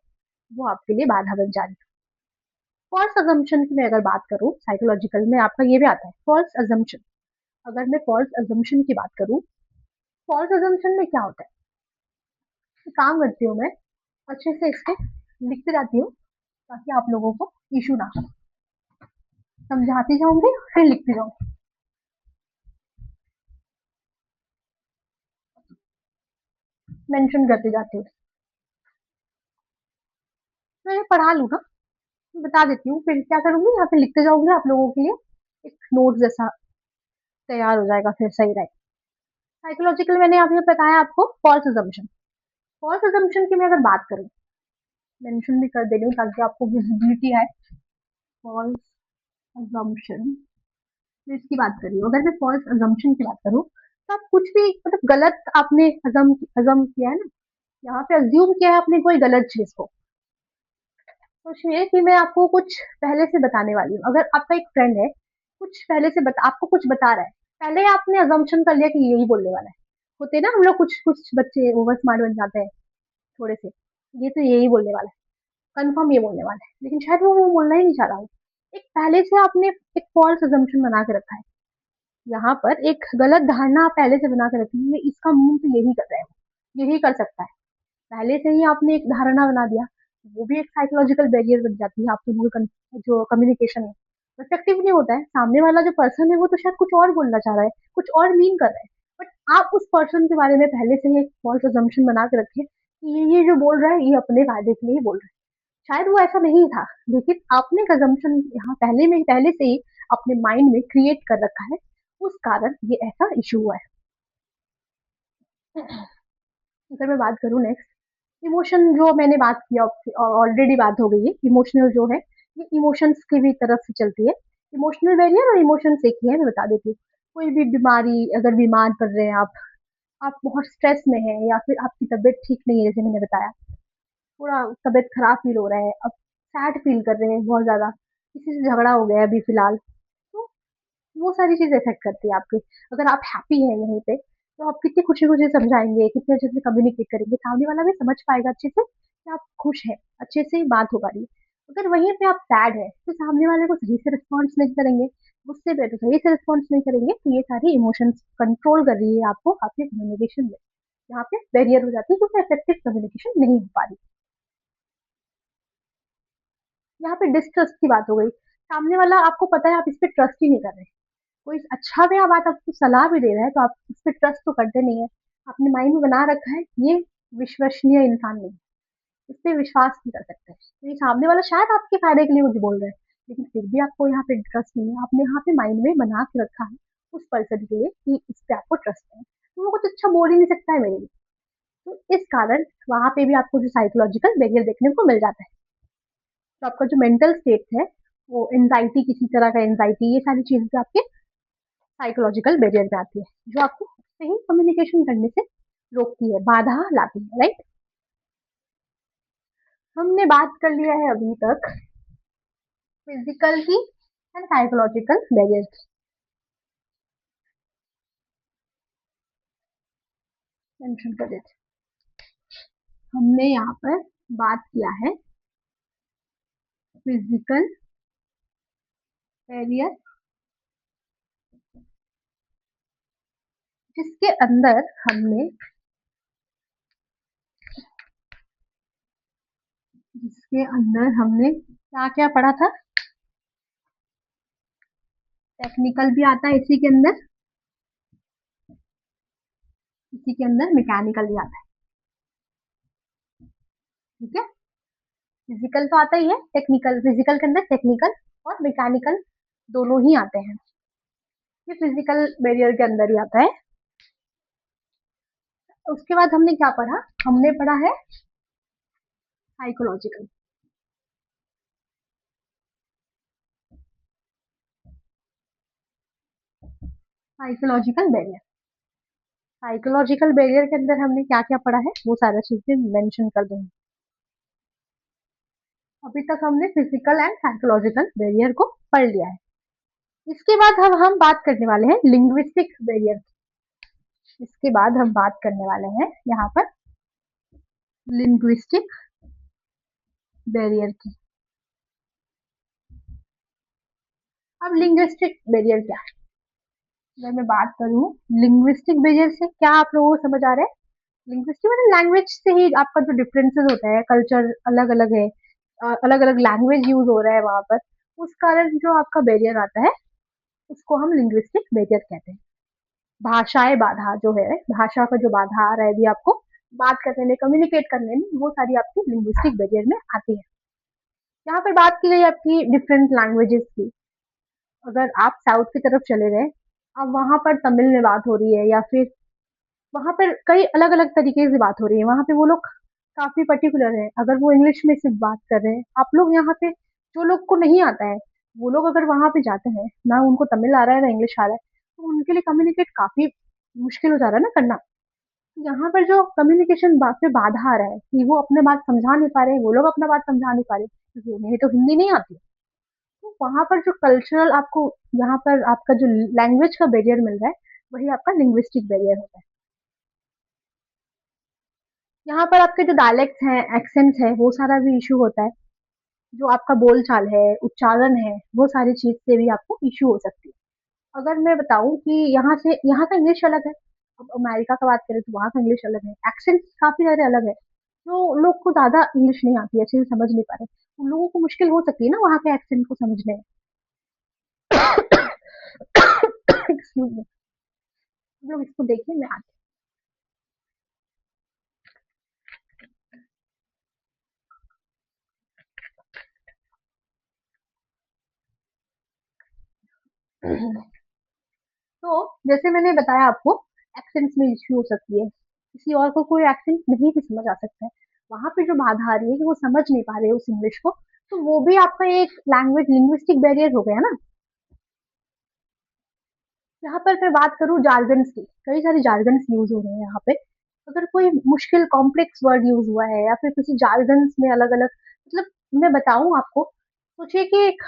वो आपके लिए बाधा बन जा रही है। फॉल्स अजम्पशन की मैं अगर बात करूँ, साइकोलॉजिकल में आपका ये भी आता है फॉल्स अजम्पशन। अगर मैं फॉल्स अजम्पशन की बात करूँ, फॉल्स अजम्पशन में क्या होता है, काम करती हूँ मैं अच्छे से, इसके लिखते जाती हूँ ताकि आप लोगों को इशू ना हो, समझाती जाऊंगी फिर लिखती जाऊंगी, मेंशन करती जाती हूँ, मैं ये पढ़ा लूँ ना, बता देती हूँ, फिर क्या करूंगी यहाँ पे लिखते जाऊंगी आप लोगों के लिए, एक नोट जैसा तैयार हो जाएगा, फिर सही रहेगा। साइकोलॉजिकल मैंने अभी बताया आपको फॉल्स अजम्पशन। फॉल्स अजम्पशन की मैं अगर बात करूँ, मेंशन भी कर दे रही हूँ ताकि आपको विजिबिलिटी आए। फॉल्स अजम्पशन मैं इसकी बात कर रही हूँ, अगर मैं फॉल्स अजम्पशन की बात करूँ, तो आप कुछ भी मतलब गलत आपने अजम किया है ना, यहाँ पे अज्यूम किया है आपने कोई गलत चीज को, सोचिए कि मैं आपको कुछ पहले से बताने वाली हूँ, अगर आपका एक फ्रेंड है, कुछ पहले से आपको कुछ बता रहा है, पहले आपने अजम्पशन कर लिया कि यही बोलने वाला है, होते ना हम लोग, कुछ कुछ बच्चे ओवर स्मार्ट बन जाते हैं थोड़े से, ये तो यही बोलने वाला है, कंफर्म ये बोलने वाला है, लेकिन शायद वो बोलना ही नहीं चाह रहा हो, एक पहले से आपने एक फॉल्स अजम्पशन बना के रखा है, यहाँ पर एक गलत धारणा आप पहले से बना के रखी है, इसका मुंह तो यही कर रहा है, यही कर सकता है, पहले से ही आपने एक धारणा बना दिया, वो भी एक साइकोलॉजिकल बैरियर बन जाती है, आप दोनों का जो कम्युनिकेशन है इफेक्टिव नहीं होता है, सामने वाला जो पर्सन है वो तो शायद कुछ और बोलना चाह रहा है, कुछ और मीन कर रहा है, बट आप उस पर्सन के बारे में पहले से ही एक फॉल्स अजम्पशन बना के रखे कि ये जो बोल रहा है ये अपने फायदे के लिए ही बोल रहा है, शायद वो ऐसा नहीं था, लेकिन आपने एक अजम्पशन यहाँ पहले से ही अपने माइंड में क्रिएट कर रखा है, उस कारण ये ऐसा इशू हुआ है। अगर मैं बात करूँ नेक्स्ट, इमोशन जो मैंने बात किया, ऑलरेडी बात हो गई है, इमोशनल जो है ये इमोशंस की भी तरफ से चलती है, इमोशनल वेरिएंट और इमोशंस एक ही है, मैं बता देती हूँ। कोई भी बीमारी, अगर बीमार पड़ रहे हैं आप बहुत स्ट्रेस में हैं या फिर आपकी तबीयत ठीक नहीं है, जैसे मैंने बताया, पूरा तबीयत खराब फील हो रहा है, अब सैड फील कर रहे हैं बहुत ज्यादा, किसी से झगड़ा हो गया है अभी फिलहाल, तो वो सारी चीज़ इफ़ेक्ट करती है आपके। अगर आप हैप्पी हैं यहीं पे, तो आप कितनी खुशी-खुशी समझाएँगे, कितने अच्छे से कम्युनिकेट करेंगे, सामने वाला भी समझ पाएगा अच्छे से कि आप खुश हैं, अच्छे से बात हो पा रही है। अगर वहीं पे आप सैड हैं, तो सामने वाले को सही से रिस्पॉन्स नहीं करेंगे, गुस्से में तो सही से रिस्पॉन्स नहीं करेंगे, तो ये सारी इमोशंस कंट्रोल कर रही है आपको आपके कम्युनिकेशन में। यहाँ पे बैरियर हो जाती है क्योंकि इफेक्टिव कम्युनिकेशन नहीं हो पा रही। यहाँ पे डिस्ट्रस्ट की बात हो गई, सामने वाला आपको पता है आप इस पे ट्रस्ट ही नहीं कर रहे, कोई अच्छा भी बात आपको सलाह भी दे रहा है तो आप उस पर ट्रस्ट तो करते नहीं है, आपने माइंड में बना रखा है ये विश्वसनीय इंसान नहीं, इस पे विश्वास नहीं कर सकते, तो ये सामने वाला शायद आपके फायदे के लिए कुछ बोल रहा है, लेकिन फिर भी आपको यहाँ पे ट्रस्ट नहीं है, आपने यहाँ पे माइंड में बना के रखा है उस पर्सन के लिए कि इस पे आपको ट्रस्ट है, तो वो कुछ अच्छा बोल ही नहीं सकता है मेरे लिए, तो इस कारण वहां पे भी आपको जो साइकोलॉजिकल बैरियर देखने को मिल जाता है, तो आपका जो मेंटल स्टेट है, वो एंजाइटी, किसी तरह का एंजाइटी, ये सारी चीजें आपके साइकोलॉजिकल बैरियर पे आती है, जो आपको सही कम्युनिकेशन करने से रोकती है, बाधा लाती है, राइट। हमने बात कर लिया है अभी तक फिजिकल की एंड साइकोलॉजिकल बैरियर की। मेंशन कर देते, हमने यहाँ पर बात किया है फिजिकल बैरियर, जिसके अंदर हमने क्या क्या पढ़ा था। टेक्निकल भी आता है इसी के अंदर, इसी के अंदर मैकेनिकल भी आता है, ठीक है। फिजिकल तो आता ही है, टेक्निकल, फिजिकल के अंदर टेक्निकल और मैकेनिकल दोनों ही आते हैं। ये फिजिकल बैरियर के अंदर ही आता है। उसके बाद हमने क्या पढ़ा, हमने पढ़ा है psychological. Psychological barrier, psychological barrier के अंदर हमने क्या क्या पढ़ा है वो सारा चीजें मेंशन कर दूंगी। अभी तक हमने फिजिकल एंड साइकोलॉजिकल बैरियर को पढ़ लिया है। इसके बाद हम बात करने वाले हैं लिंग्विस्टिक बैरियर। इसके बाद हम बात करने वाले हैं यहाँ पर लिंग्विस्टिक बैरियर की। अब लिंग्विस्टिक बैरियर क्या है, अगर मैं बात करूँ लिंग्विस्टिक बैरियर से क्या आप लोगों को समझ आ रहा है। लिंग्विस्टिक मतलब लैंग्वेज से ही आपका जो डिफरेंसेस होता है, कल्चर अलग अलग है, अलग अलग लैंग्वेज यूज हो रहा है वहां पर, उस कारण जो आपका बैरियर आता है उसको हम लिंग्विस्टिक बैरियर कहते हैं। भाषाएं बाधा जो है, भाषा का जो बाधा आ रहा है भी आपको बात करने में, कम्युनिकेट करने में, वो सारी आपकी लिंग्विस्टिक बैरियर में आती है। यहाँ पर बात की गई आपकी डिफरेंट लैंग्वेजेस की। अगर आप साउथ की तरफ चले गए, अब वहां पर तमिल में बात हो रही है, या फिर वहां पर कई अलग अलग तरीके से बात हो रही है, वहां पे वो लोग काफी पर्टिकुलर है, अगर वो इंग्लिश में सिर्फ बात कर रहे हैं, आप लोग यहाँ पे जो लोग को नहीं आता है, वो लोग अगर वहां पे जाते हैं, ना उनको तमिल आ रहा है ना इंग्लिश आ रहा है, तो उनके लिए कम्युनिकेट काफी मुश्किल हो जा रहा है ना करना। यहाँ पर जो कम्युनिकेशन बात पे बाधा आ रहा है कि वो अपने बात समझा नहीं पा रहे, वो लोग अपना बात समझा नहीं पा रहे क्योंकि उन्हें तो हिंदी नहीं आती। तो वहां पर जो कल्चरल आपको, यहाँ पर आपका जो लैंग्वेज का बैरियर मिल रहा है, वही आपका लिंग्विस्टिक बैरियर होता है। यहाँ पर आपके जो डायलेक्ट्स हैं, एक्सेंट्स है, वो सारा भी इशू होता है। जो आपका बोलचाल है, उच्चारण है, वो सारी चीज से भी आपको इशू हो सकती है। अगर मैं बताऊं कि यहाँ का इंग्लिश अलग है, अब अमेरिका का बात करें तो वहाँ का इंग्लिश अलग है, एक्सेंट काफी सारे अलग है, तो लोग को ज्यादा इंग्लिश नहीं आती है, अच्छे से समझ नहीं पा रहे, उन लोगों को मुश्किल हो सकती है ना वहाँ के एक्सेंट को समझने में। एक्सक्यूज मी, हम लोग इसको देखिए, मैं आती हूँ। तो जैसे मैंने बताया आपको, एक्सेंट्स में इश्यू हो सकती है, किसी और को कोई एक्सेंट नहीं भी समझ आ सकता है, वहां पे जो बाधा आ रही है कि वो समझ नहीं पा रहे उस इंग्लिश को, तो वो भी आपका एक लैंग्वेज लिंग्विस्टिक बैरियर हो गया ना। यहाँ पर मैं बात करूँ जार्गन्स की, कई सारे जार्गन्स यूज हो रहे हैं यहाँ पे। अगर कोई मुश्किल कॉम्प्लेक्स वर्ड यूज हुआ है, या फिर किसी जार्गन्स में अलग अलग, मतलब मैं बताऊं आपको, सोचिए कि एक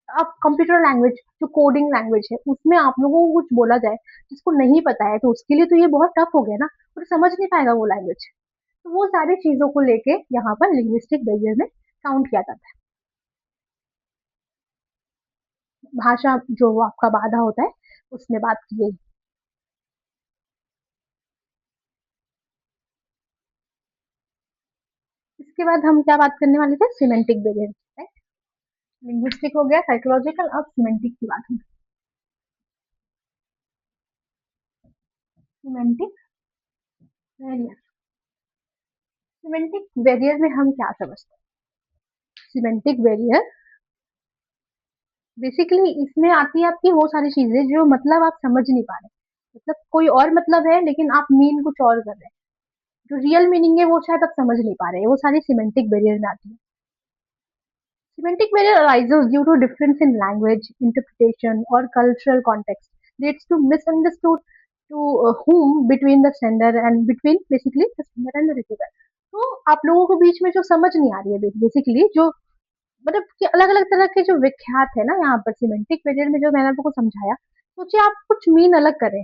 आप कंप्यूटर लैंग्वेज, जो कोडिंग लैंग्वेज है, उसमें आप लोगों को कुछ बोला जाए जिसको नहीं पता है, तो उसके लिए तो ये बहुत टफ हो गया ना, और समझ नहीं पाएगा वो लैंग्वेज। तो वो सारी चीजों को लेके यहाँ पर लिंग्विस्टिक बैरियर में काउंट किया जाता है। भाषा जो आपका बाधा होता है, उसमें बात की गई। इसके बाद हम क्या बात करने वाले थे, सिमेंटिक बैरियर, राइट। लिंग्विस्टिक हो गया, साइकोलॉजिकल, अब सिमेंटिक की बात है। सिमेंटिक बैरियर, सिमेंटिक बैरियर में हम क्या समझते हैं। सिमेंटिक बैरियर बेसिकली इसमें आती है आपकी वो सारी चीजें जो मतलब आप समझ नहीं पा रहे, मतलब कोई और मतलब है लेकिन आप मीन कुछ और कर रहे हैं, जो रियल मीनिंग है वो शायद आप समझ नहीं पा रहे, वो सारी सिमेंटिक बैरियर में आती है। Semantic barrier arises due to difference in language, interpretation, or cultural context, leads to misunderstood. To whom between the sender and between basically the sender and the receiver. तो आप लोगों को बीच में जो समझ नहीं आ रही है बेसिकली जो मतलब कि अलग अलग तरह के जो विख्यात है ना यहाँ पर सिमेंटिक वेरिएंट में जो मैंने आपको समझाया सोचिए आप कुछ मीन अलग करें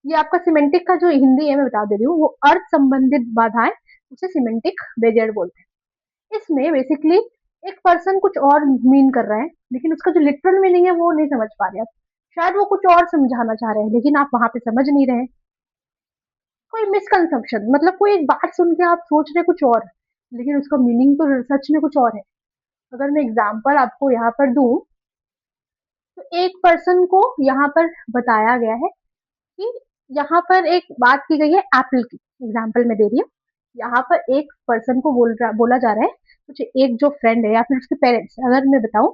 ये आपका सिमेंटिक का जो हिंदी है मैं बता दे रही हूँ वो अर्थ संबंधित बाधाएं उसे सिमेंटिक वेरिएंट बोलते हैं इसमें बेसिकली एक पर्सन कुछ और मीन कर रहा है लेकिन उसका जो लिटरल मीनिंग है वो नहीं समझ पा रहे आप शायद वो कुछ और समझाना चाह रहे हैं लेकिन आप वहां पे समझ नहीं रहे कोई मिसकंसेप्शन मतलब कोई एक बात सुन के आप सोच रहे कुछ और लेकिन उसका मीनिंग तो सच में कुछ और है अगर मैं एग्जांपल आपको यहाँ पर दूं तो एक पर्सन को यहाँ पर बताया गया है कि यहाँ पर एक बात की गई है एप्पल की एग्जांपल में दे रही हूँ यहाँ पर एक पर्सन को बोला जा रहा है कुछ एक जो फ्रेंड है या फिर उसके पेरेंट्स अगर मैं बताऊं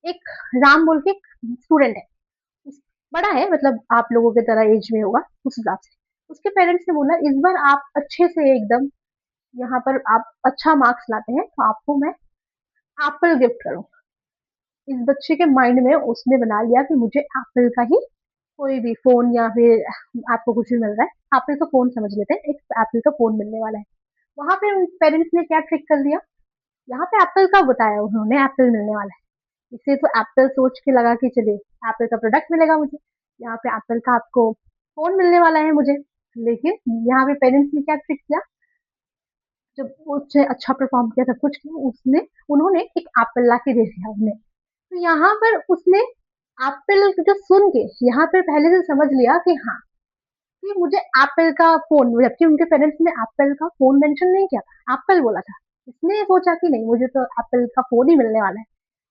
एक राम बोल के स्टूडेंट है बड़ा है मतलब आप लोगों की तरह एज में होगा उस हिसाब से उसके पेरेंट्स ने बोला इस बार आप अच्छे से एकदम यहाँ पर आप अच्छा मार्क्स लाते हैं तो आपको मैं एप्पल गिफ्ट करूँ इस बच्चे के माइंड में उसने बना लिया कि मुझे एप्पल का ही कोई भी फोन या फिर आपको कुछ भी मिल रहा है एप्पल का फोन समझ लेते हैं एक एप्पल का फोन मिलने वाला है वहां पे पेरेंट्स ने क्या ट्रिक कर दिया यहाँ पे एप्पल का बताया उन्होंने एप्पल मिलने वाला है इसे तो एप्पल सोच के लगा कि चलिए एप्पल का प्रोडक्ट मिलेगा मुझे यहाँ पे एप्पल का आपको फोन मिलने वाला है मुझे लेकिन यहाँ पे पेरेंट्स ने क्या ट्रिक किया जब उसने अच्छा परफॉर्म किया सब कुछ किया उसने उन्होंने एक एप्पल ला के दे दिया उन्हें तो यहाँ पर उसने एप्पल जो सुन के यहाँ पर पहले से समझ लिया कि हाँ कि मुझे एप्पल का फोन जबकि उनके पेरेंट्स ने एप्पल का फोन मेंशन नहीं किया था एप्पल बोला था इसने सोचा कि नहीं मुझे तो एप्पल का फोन ही मिलने वाला है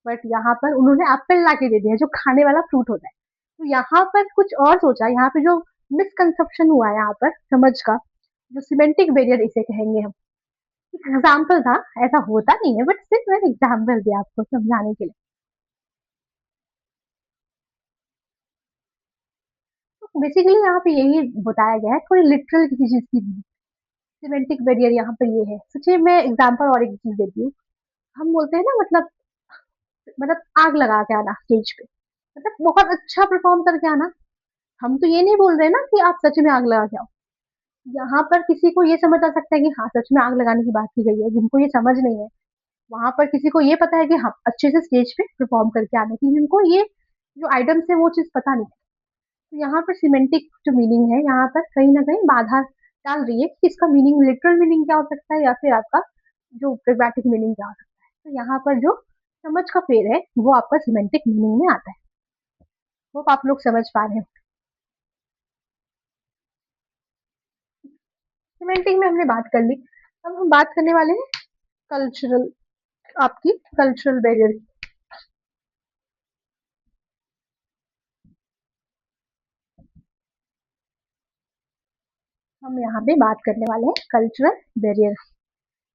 बट यहाँ पर उन्होंने एप्पल ला के दे दिया जो खाने वाला फ्रूट होता है तो यहाँ पर कुछ और सोचा यहाँ पे जो मिसकंसेप्शन हुआ है यहाँ पर समझ का जो सिमेंटिक बैरियर इसे कहेंगे हम एग्जाम्पल था ऐसा होता नहीं है बट सिर्फ मैंने एग्जाम्पल दिया आपको समझाने के लिए तो बेसिकली यहाँ पे यही बताया गया है थोड़ी लिटरल किसी चीज की सिमेंटिक बैरियर यहाँ पर ये है सोचिए मैं एग्जाम्पल और एक चीज देती हूँ हम बोलते हैं ना मतलब आग लगा के आना स्टेज पे मतलब बहुत अच्छा परफॉर्म करके आना हम तो ये नहीं बोल रहे ना कि आप सच में आग लगा के आओ यहाँ पर किसी को ये समझ आ सकता है कि हाँ सच में आग लगाने की बात की गई है जिनको ये समझ नहीं है वहां पर किसी को ये पता है कि हाँ अच्छे से स्टेज पे परफॉर्म करके आने की जिनको ये जो आइटम्स है वो चीज पता नहीं है तो यहाँ पर सिमेंटिक जो मीनिंग है यहाँ पर कहीं ना कहीं बाधा डाल रही है कि इसका मीनिंग लिटरल मीनिंग क्या हो सकता है या फिर आपका जो प्रैग्मेटिक मीनिंग क्या हो सकता है तो यहाँ पर जो समझ का फेर है वो आपका सिमेंटिक मीनिंग में आता है वो आप लोग समझ पा रहे हो सिमेंटिक में हमने बात कर ली अब हम बात करने वाले हैं कल्चरल आपकी कल्चरल बैरियर हम यहाँ पे बात करने वाले हैं कल्चरल बैरियर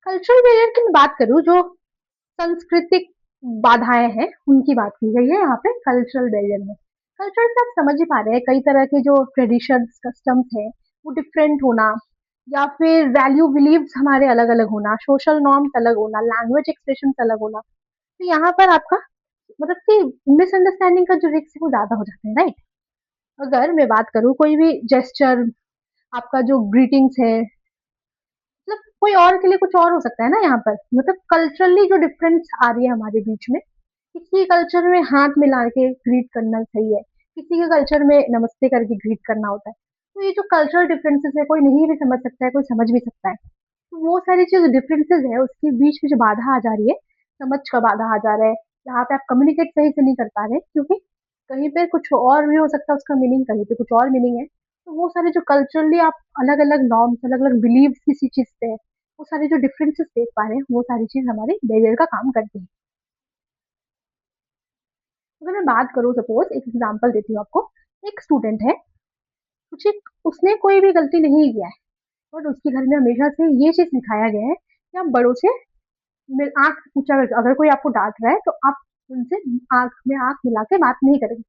कल्चरल बैरियर की मैं बात करूँ जो सांस्कृतिक बाधाएं हैं उनकी बात की गई है यहाँ पे कल्चरल बैरियर में कल्चर से आप समझ ही पा रहे हैं कई तरह के जो ट्रेडिशंस कस्टम्स है वो डिफरेंट होना या फिर वैल्यू बिलीव्स हमारे अलग अलग होना सोशल नॉर्म्स अलग होना लैंग्वेज एक्सप्रेशन अलग होना तो यहाँ पर आपका मतलब कि मिसअंडरस्टैंडिंग का जो रिस्क है वो ज्यादा हो जाता है राइट अगर मैं बात करूँ कोई भी जेस्चर आपका जो ग्रीटिंग्स है मतलब कोई और के लिए कुछ और हो सकता है ना यहाँ पर मतलब कल्चरली जो डिफरेंस आ रही है हमारे बीच में किसी कल्चर में हाथ मिला के ग्रीट करना सही है किसी के कल्चर में नमस्ते करके ग्रीट करना होता है तो ये जो कल्चरल डिफरेंसेस है कोई नहीं भी समझ सकता है कोई समझ भी सकता है तो वो सारी जो डिफरेंसेस है उसके बीच में जो बाधा आ जा रही है समझ का बाधा आ जा रहा है यहाँ पे आप कम्युनिकेट सही से नहीं कर पा रहे क्योंकि कहीं पे कुछ और भी हो सकता है उसका मीनिंग कहीं पे कुछ और मीनिंग है तो वो सारे जो कल्चरली आप अलग अलग नॉर्म्स अलग अलग बिलीव किसी चीज पे है वो सारे जो डिफरेंसेस देख पा रहे हैं वो सारी चीज हमारे बैरियर का काम करती है अगर मैं बात करूँ सपोज एक एग्जांपल देती हूँ आपको एक स्टूडेंट है कुछ उसने कोई भी गलती नहीं किया है और उसके घर में हमेशा से ये चीज सिखाया गया है कि आप बड़ों से आंख ऊंचा करके अगर कोई आपको डांट रहा है तो आप उनसे आंख में आंख मिला के बात नहीं करेंगे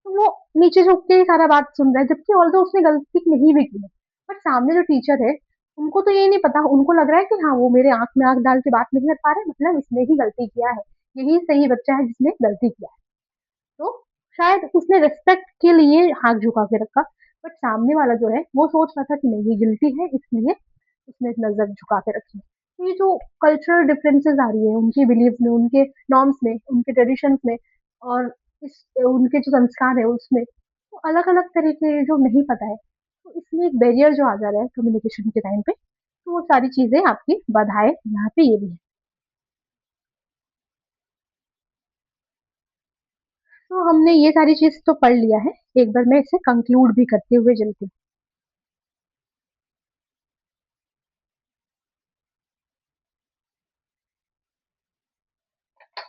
तो वो नीचे झुक के ही सारा बात सुन रहा है जबकि ऑल्दो उसने गलती नहीं भी की है बट सामने जो टीचर है उनको तो ये नहीं पता उनको लग रहा है कि हाँ वो मेरे आंख में आंख डाल के बात नहीं कर पा रहे मतलब इसने ही गलती किया है यही सही बच्चा है जिसने गलती किया है तो शायद उसने रिस्पेक्ट के लिए हाथ झुका के रखा बट सामने वाला जो है वो सोच रहा था कि नहीं ये गिल्टी है, इसलिए उसने नजर झुका के रखी। तो ये जो कल्चरल डिफरेंसेस आ रही है उनकी बिलीव्स में, उनके नॉर्म्स में, उनके ट्रेडिशंस में, और इस उनके जो संस्कार है उसमें, तो अलग अलग तरीके जो नहीं पता है, तो इसमें एक बैरियर जो आ जा रहा है कम्युनिकेशन के टाइम पे, तो वो सारी चीजें आपकी बाधाएं यहाँ पे ये भी है। तो हमने ये सारी चीज तो पढ़ लिया है, एक बार मैं इसे कंक्लूड भी करते हुए चलती हूँ।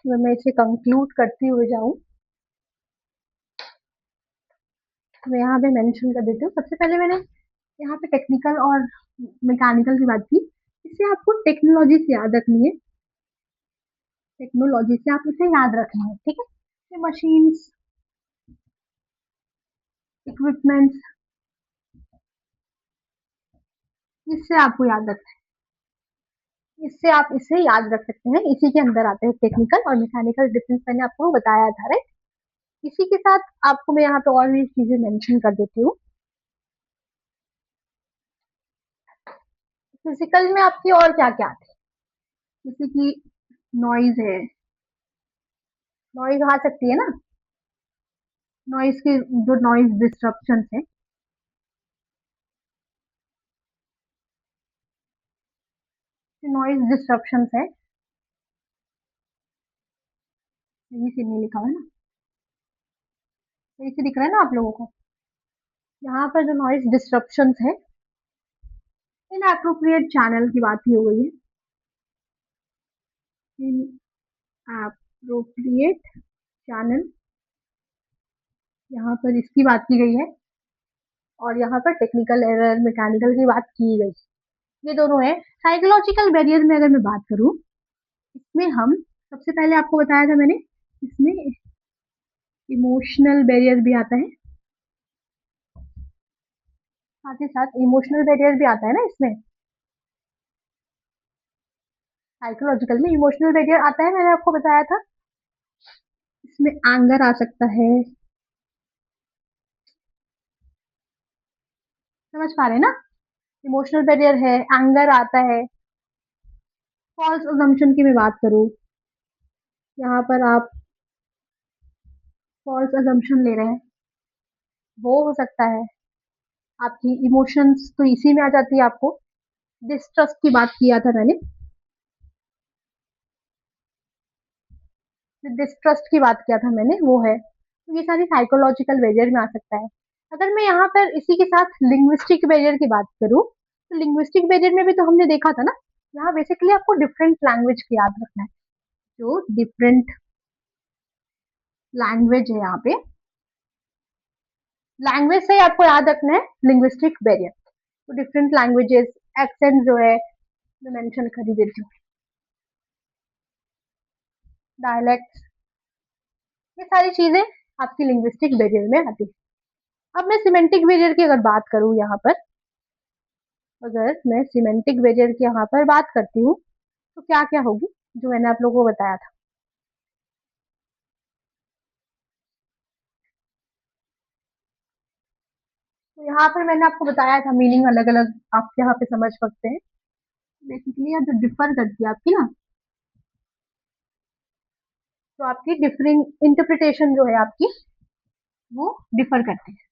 अगर मैं इसे कंक्लूड करती हुए जाऊं, तो मैं यहाँ पे मेंशन कर देती हूँ। सबसे पहले मैंने यहाँ पे टेक्निकल और मैकेनिकल की बात की। इसे आपको टेक्नोलॉजी से याद रखनी है, टेक्नोलॉजी से आप इसे याद रखना है, ठीक है। ये मशीन्स, इक्विपमेंट्स, इससे आपको याद रखना है, इससे आप इसे याद रख सकते हैं। इसी के अंदर आते हैं टेक्निकल और मैकेनिकल डिफरेंस, मैंने आपको बताया था, राइट। इसी के साथ आपको मैं यहाँ पे और भी चीजें मेंशन कर देती हूँ। फिजिकल में आपकी और क्या क्या आती है, जैसे कि नॉइज है, नॉइज आ सकती है ना, नॉइज के जो नॉइज डिस्ट्रप्शन है, नॉइज डिस्ट्रप्शन है, यही से नहीं लिखा हुआ है ना, यही से दिख रहा है ना आप लोगों को। यहाँ पर जो नॉइज डिस्ट्रप्शन है, इनएप्रोप्रिएट चैनल की बात की हो गई है, इनएप्रोप्रिएट चैनल, यहाँ पर इसकी बात की गई है, और यहाँ पर टेक्निकल एरर, मैकेनिकल की बात की गई। ये दोनों है। साइकोलॉजिकल बैरियर में अगर मैं बात करूँ, इसमें हम सबसे पहले आपको बताया था मैंने, इसमें इमोशनल बैरियर भी आता है, साथ ही साथ इमोशनल बैरियर भी आता है ना इसमें। साइकोलॉजिकल में इमोशनल बैरियर आता है, मैंने आपको बताया था। इसमें एंगर आ सकता है, समझ पा रहे हैं ना। इमोशनल बैरियर है, एंगर आता है। फॉल्स अजम्पशन की मैं बात करूँ, यहाँ पर आप फॉल्स अजम्पशन ले रहे हैं, वो हो सकता है। आपकी इमोशंस तो इसी में आ जाती है आपको। डिस्ट्रस्ट की बात किया था मैंने, डिस्ट्रस्ट की बात किया था मैंने, वो है। तो ये सारी साइकोलॉजिकल बैरियर में आ सकता है। अगर मैं यहाँ पर इसी के साथ लिंग्विस्टिक बैरियर की बात करूँ, तो लिंग्विस्टिक बैरियर में भी तो हमने देखा था ना, यहाँ बेसिकली आपको डिफरेंट लैंग्वेज की याद रखना है। जो डिफरेंट लैंग्वेज है यहाँ पे, लैंग्वेज से ही आपको याद रखना है लिंग्विस्टिक बैरियर। तो डिफरेंट लैंग्वेजेस, एक्सेंट जो है मैं मेंशन कर ही देती हूँ, डायलेक्ट, ये सारी चीजें आपकी लिंग्विस्टिक बैरियर में आती है। अब मैं सिमेंटिक बैरियर की अगर बात करूँ यहाँ पर, अगर मैं सिमेंटिक बैरियर की यहाँ पर बात करती हूँ, तो क्या क्या होगी जो मैंने आप लोगों को बताया था। तो यहाँ पर मैंने आपको बताया था मीनिंग अलग अलग आप यहाँ पे समझ सकते हैं। बेसिकली यहाँ जो डिफर करती है आपकी ना, तो आपकी डिफरिंग इंटरप्रिटेशन जो है आपकी, वो डिफर करती है।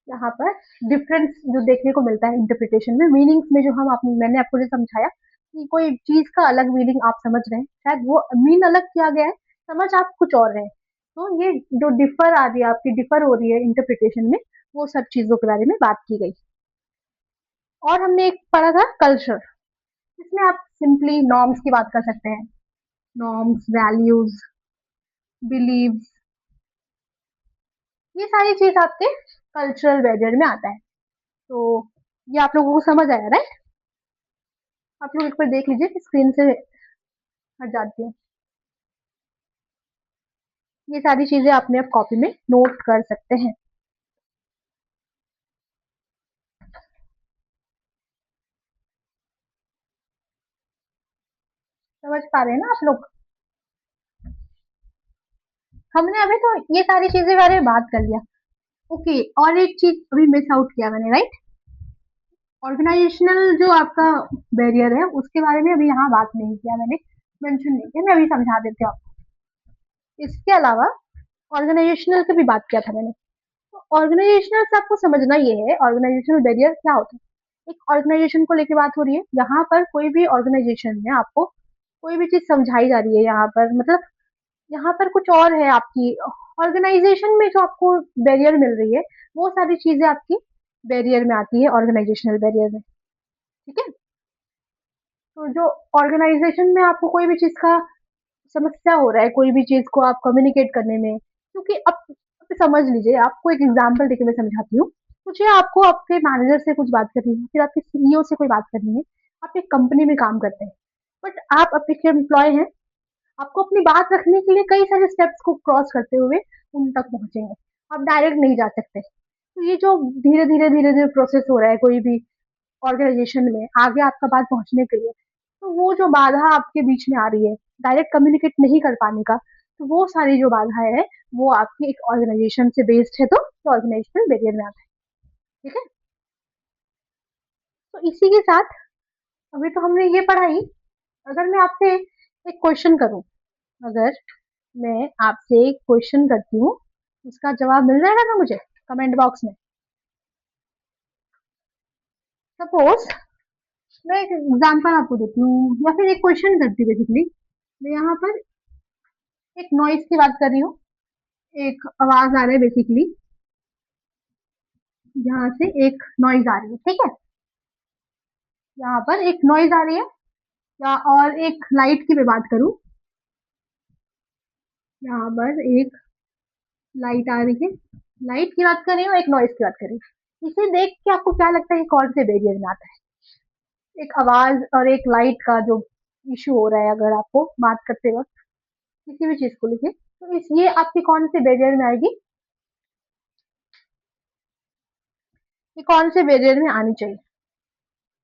यहाँ पर डिफरेंस जो देखने को मिलता है इंटरप्रिटेशन में, मीनिंग्स में, जो मैंने आपको जो समझाया कि कोई चीज का अलग मीनिंग आप समझ रहे हैं, शायद वो मीन अलग किया गया है, समझ आप कुछ और रहे हैं। तो ये जो डिफर आ रही है आपकी, डिफर हो रही है इंटरप्रिटेशन में, वो सब चीजों के बारे में बात की गई। और हमने एक पढ़ा था कल्चर, इसमें आप सिंपली नॉर्म्स की बात कर सकते हैं, नॉर्म्स, वैल्यूज, बिलीव्स, ये सारी चीज आपके कल्चरल बैरियर में आता है। तो ये आप लोगों को समझ आया, राइट। आप लोग एक बार देख लीजिए, स्क्रीन से हट जाती है। ये सारी चीजें अपने आप कॉपी में नोट कर सकते हैं। समझ पा रहे हैं ना आप लोग। हमने अभी तो ये सारी चीजें बारे में बात कर लिया। ओके, और एक चीज अभी मिस आउट किया मैंने, राइट? ऑर्गेनाइजेशनल जो आपका बैरियर है उसके बारे में अभी यहाँ बात नहीं किया मैंने, मेंशन नहीं किया। मैं अभी समझा देती हूँ आपको। इसके अलावा ऑर्गेनाइजेशनल की भी बात किया था मैंने। तो ऑर्गेनाइजेशनल से आपको समझना ये है, ऑर्गेनाइजेशनल बैरियर क्या होता है। एक ऑर्गेनाइजेशन को लेकर बात हो रही है, यहाँ पर कोई भी ऑर्गेनाइजेशन में आपको कोई भी चीज समझाई जा रही है, यहाँ पर मतलब यहाँ पर कुछ और है आपकी ऑर्गेनाइजेशन में जो आपको बैरियर मिल रही है, वो सारी चीजें आपकी बैरियर में आती है, ऑर्गेनाइजेशनल बैरियर में। ठीक है? तो जो ऑर्गेनाइजेशन में आपको कोई भी चीज का समस्या हो रहा है, कोई भी चीज को आप कम्युनिकेट करने में, क्योंकि अब समझ लीजिए, आपको एक एग्जांपल देके मैं समझाती हूँ। मुझे आपको आपके मैनेजर से कुछ बात करनी है, फिर आपके सीईओ से कोई बात करनी है। आप एक कंपनी में काम करते हैं, बट आप अपने एम्प्लॉय हैं। आपको अपनी बात रखने के लिए कई सारे स्टेप्स को क्रॉस करते हुए उन तक पहुंचेंगे। आप डायरेक्ट नहीं जा सकते। तो ये जो धीरे धीरे प्रोसेस हो रहा है कोई भी ऑर्गेनाइजेशन में आगे आपका बात पहुंचने के लिए, तो वो जो बाधा आपके बीच में आ रही है डायरेक्ट कम्युनिकेट नहीं कर पाने का, तो वो सारी जो बाधा है वो आपकी एक ऑर्गेनाइजेशन से बेस्ड है, तो ऑर्गेनाइजेशनल बैरियर में आता है। ठीक है? तो इसी के साथ अभी तो हमने ये पढ़ा ही। अगर मैं आपसे एक क्वेश्चन करूं, अगर मैं आपसे एक क्वेश्चन करती हूँ, उसका जवाब मिल जाएगा ना मुझे कमेंट बॉक्स में? सपोज मैं एक एग्जांपल आपको देती हूँ या फिर एक क्वेश्चन करती हूँ। बेसिकली मैं यहाँ पर एक नॉइज की बात कर रही हूँ। एक आवाज आ रहा है बेसिकली, यहाँ से एक नॉइज आ रही है। ठीक है? यहाँ पर एक नॉइज आ रही है, या और एक लाइट की मैं बात करूँ, यहाँ पर एक लाइट आ रही है। लाइट की बात कर रही हूँ, एक नॉइज की बात कर रही हूँ। इसे देख के आपको क्या लगता है कि कौन से बैरियर में आता है? एक आवाज और एक लाइट का जो इशू हो रहा है, अगर आपको बात करते वक्त किसी भी चीज को लेके, तो इस ये आपके कौन से बैरियर में आएगी? ये कौन से बैरियर में आनी चाहिए?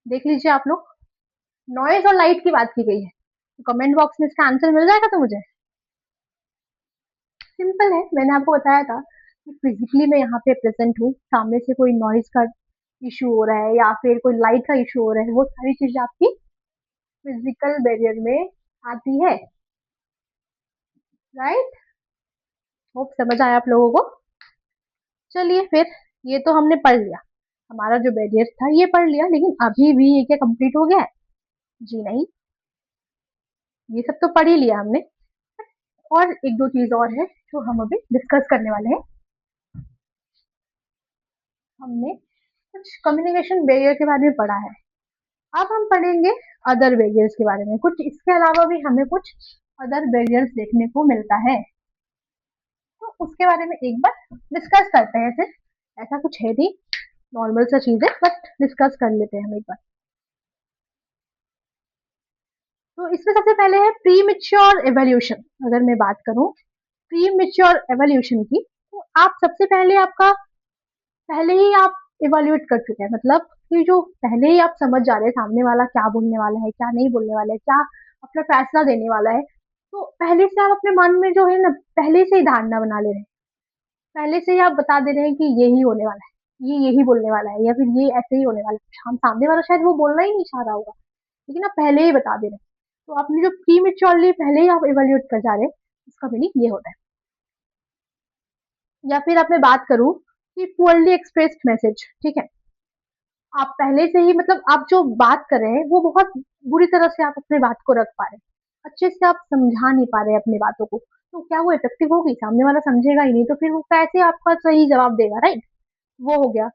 देख लीजिए आप लोग। नॉइज और लाइट की बात की गई है, तो कमेंट बॉक्स में इसका आंसर मिल जाएगा तो मुझे। सिंपल है, मैंने आपको बताया था कि फिजिकली मैं यहाँ पे प्रेजेंट हूँ, सामने से कोई नॉइज का इशू हो रहा है या फिर कोई लाइट का इशू हो रहा है, वो सारी चीजें आपकी फिजिकल बैरियर में आती है। राइट? होप समझ आया आप लोगों को। चलिए फिर, ये तो हमने पढ़ लिया, हमारा जो बैरियर था ये पढ़ लिया, लेकिन अभी भी ये क्या कंप्लीट हो गया है? जी नहीं, ये सब तो पढ़ ही लिया हमने। और एक दो चीज और है जो हम अभी डिस्कस करने वाले हैं। हमने कुछ कम्युनिकेशन बैरियर के बारे में पढ़ा है, अब हम पढ़ेंगे अदर बैरियर्स के बारे में। कुछ इसके अलावा भी हमें कुछ अदर बैरियर्स देखने को मिलता है, तो उसके बारे में एक बार डिस्कस करते हैं। फिर ऐसा कुछ है नहीं, नॉर्मल सा चीज है, बट डिस्कस कर लेते हैं हम एक बार। तो इसमें सबसे पहले है प्री मेच्योर एवोल्यूशन। अगर मैं बात करूं प्री मेच्योर एवोल्यूशन की, तो आप सबसे पहले आपका पहले ही आप इवेल्युएट कर चुके हैं, मतलब कि जो पहले ही आप समझ जा रहे हैं सामने वाला क्या बोलने वाला है, क्या नहीं बोलने वाला है, क्या अपना फैसला देने वाला है। तो पहले से आप अपने मन में जो है ना, पहले से ही धारणा बना ले रहे हैं, पहले से ही आप बता दे रहे हैं कि यही होने वाला है, ये यही बोलने वाला है, या फिर ये ऐसे ही होने वाला है। हम सामने वाला शायद वो बोलना ही नहीं चाह रहा होगा, लेकिन आप पहले ही बता दे रहे हैं। तो आपने जो प्री मेच्योरली पहले ही आप इवेल्युएट कर जा रहे हैं, उसका मीनिंग ये होता है। या फिर अब मैं बात करूं कि पुअरली एक्सप्रेस्ड मैसेज। ठीक है? आप पहले से ही मतलब आप जो बात कर रहे हैं वो बहुत बुरी तरह से आप अपने बात को रख पा रहे हैं, अच्छे से आप समझा नहीं पा रहे हैं अपनी बातों को, तो क्या वो इफेक्टिव होगी? सामने वाला समझेगा ही नहीं, तो फिर वो कैसे आपका सही जवाब देगा? राइट? वो हो गया।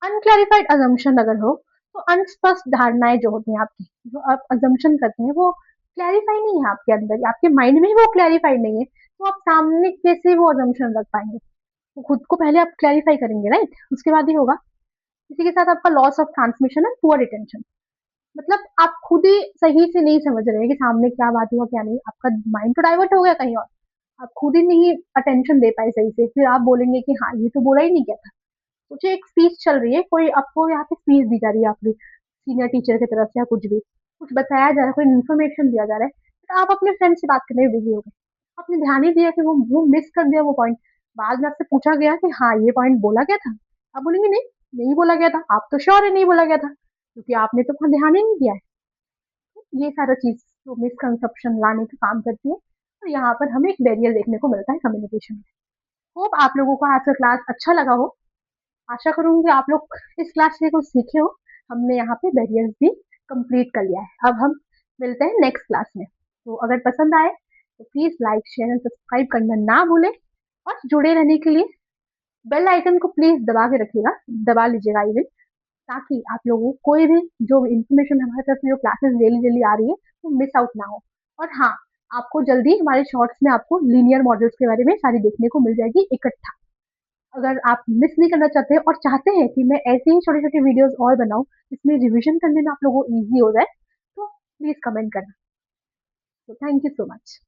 अनक्लैरिफाइड अजम्पशन अगर हो, तो अनस्पष्ट धारणाएं जो होती हैं आपकी, जो आप अजम्पशन करते हैं, वो क्लैरिफाई नहीं है आपके अंदर, आपके माइंड में ही वो क्लैरिफाइड नहीं है, तो आप सामने कैसे वो अजम्पशन रख पाएंगे? तो खुद को पहले आप क्लैरिफाई करेंगे, राइट? उसके बाद ही होगा। इसी के साथ आपका loss of transmission and poor retention, मतलब आप खुद ही सही से नहीं समझ रहे हैं कि सामने क्या बात हुआ क्या नहीं, आपका माइंड तो डाइवर्ट हो गया कहीं और, आप खुद ही नहीं अटेंशन दे पाए सही से, फिर आप बोलेंगे कि हाँ ये तो बोला ही नहीं क्या था। सोचिए एक स्पीच चल रही है, कोई आपको यहाँ पे स्पीच दी जा रही है आपकी सीनियर टीचर की तरफ से, या कुछ भी कुछ बताया जा रहा है, कोई इन्फॉर्मेशन दिया जा रहा है, तो आप अपने फ्रेंड से बात करने में बिजी हो गए। आपने ध्यान ही दिया कि वो मिस कर दिया वो पॉइंट। बाद में आपसे पूछा गया कि हाँ, ये पॉइंट बोला गया था? आप बोलेंगे नहीं, नहीं बोला गया था। आप तो श्योर है नहीं बोला गया था, क्योंकि आपने तो वहाँ ध्यान ही नहीं दिया है। ये सारा चीज़ जो मिसकंसेप्शन लाने का काम करती है, तो यहाँ पर हमें एक बैरियर देखने को मिलता है कम्युनिकेशन में। होप आप लोगों को आज का क्लास अच्छा लगा हो। आशा करूँगी आप लोग इस क्लास से कुछ सीखे हो। हमने यहाँ पे बैरियर्स भी कंप्लीट कर लिया है। अब हम मिलते हैं नेक्स्ट क्लास में। तो अगर पसंद आए तो please like, share and subscribe करना ना भूलें, और जुड़े रहने के लिए बेल आइकन को प्लीज़ दबा के रखिएगा, दबा लीजिएगा इवन, ताकि आप लोगों को कोई भी जो इन्फॉर्मेशन हमारी तरफ से जो क्लासेस डेली डेली आ रही है वो मिस आउट ना हो। और हाँ, आपको जल्दी हमारे शॉर्ट्स में आपको लीनियर मॉडल्स के बारे में सारी देखने को मिल जाएगी इकट्ठा। अगर आप मिस नहीं करना चाहते और चाहते हैं कि मैं ऐसे ही छोटे छोटे वीडियोस और बनाऊं जिसमें रिवीजन करने में आप लोगों को ईजी हो जाए, तो प्लीज कमेंट करना। तो थैंक यू सो मच।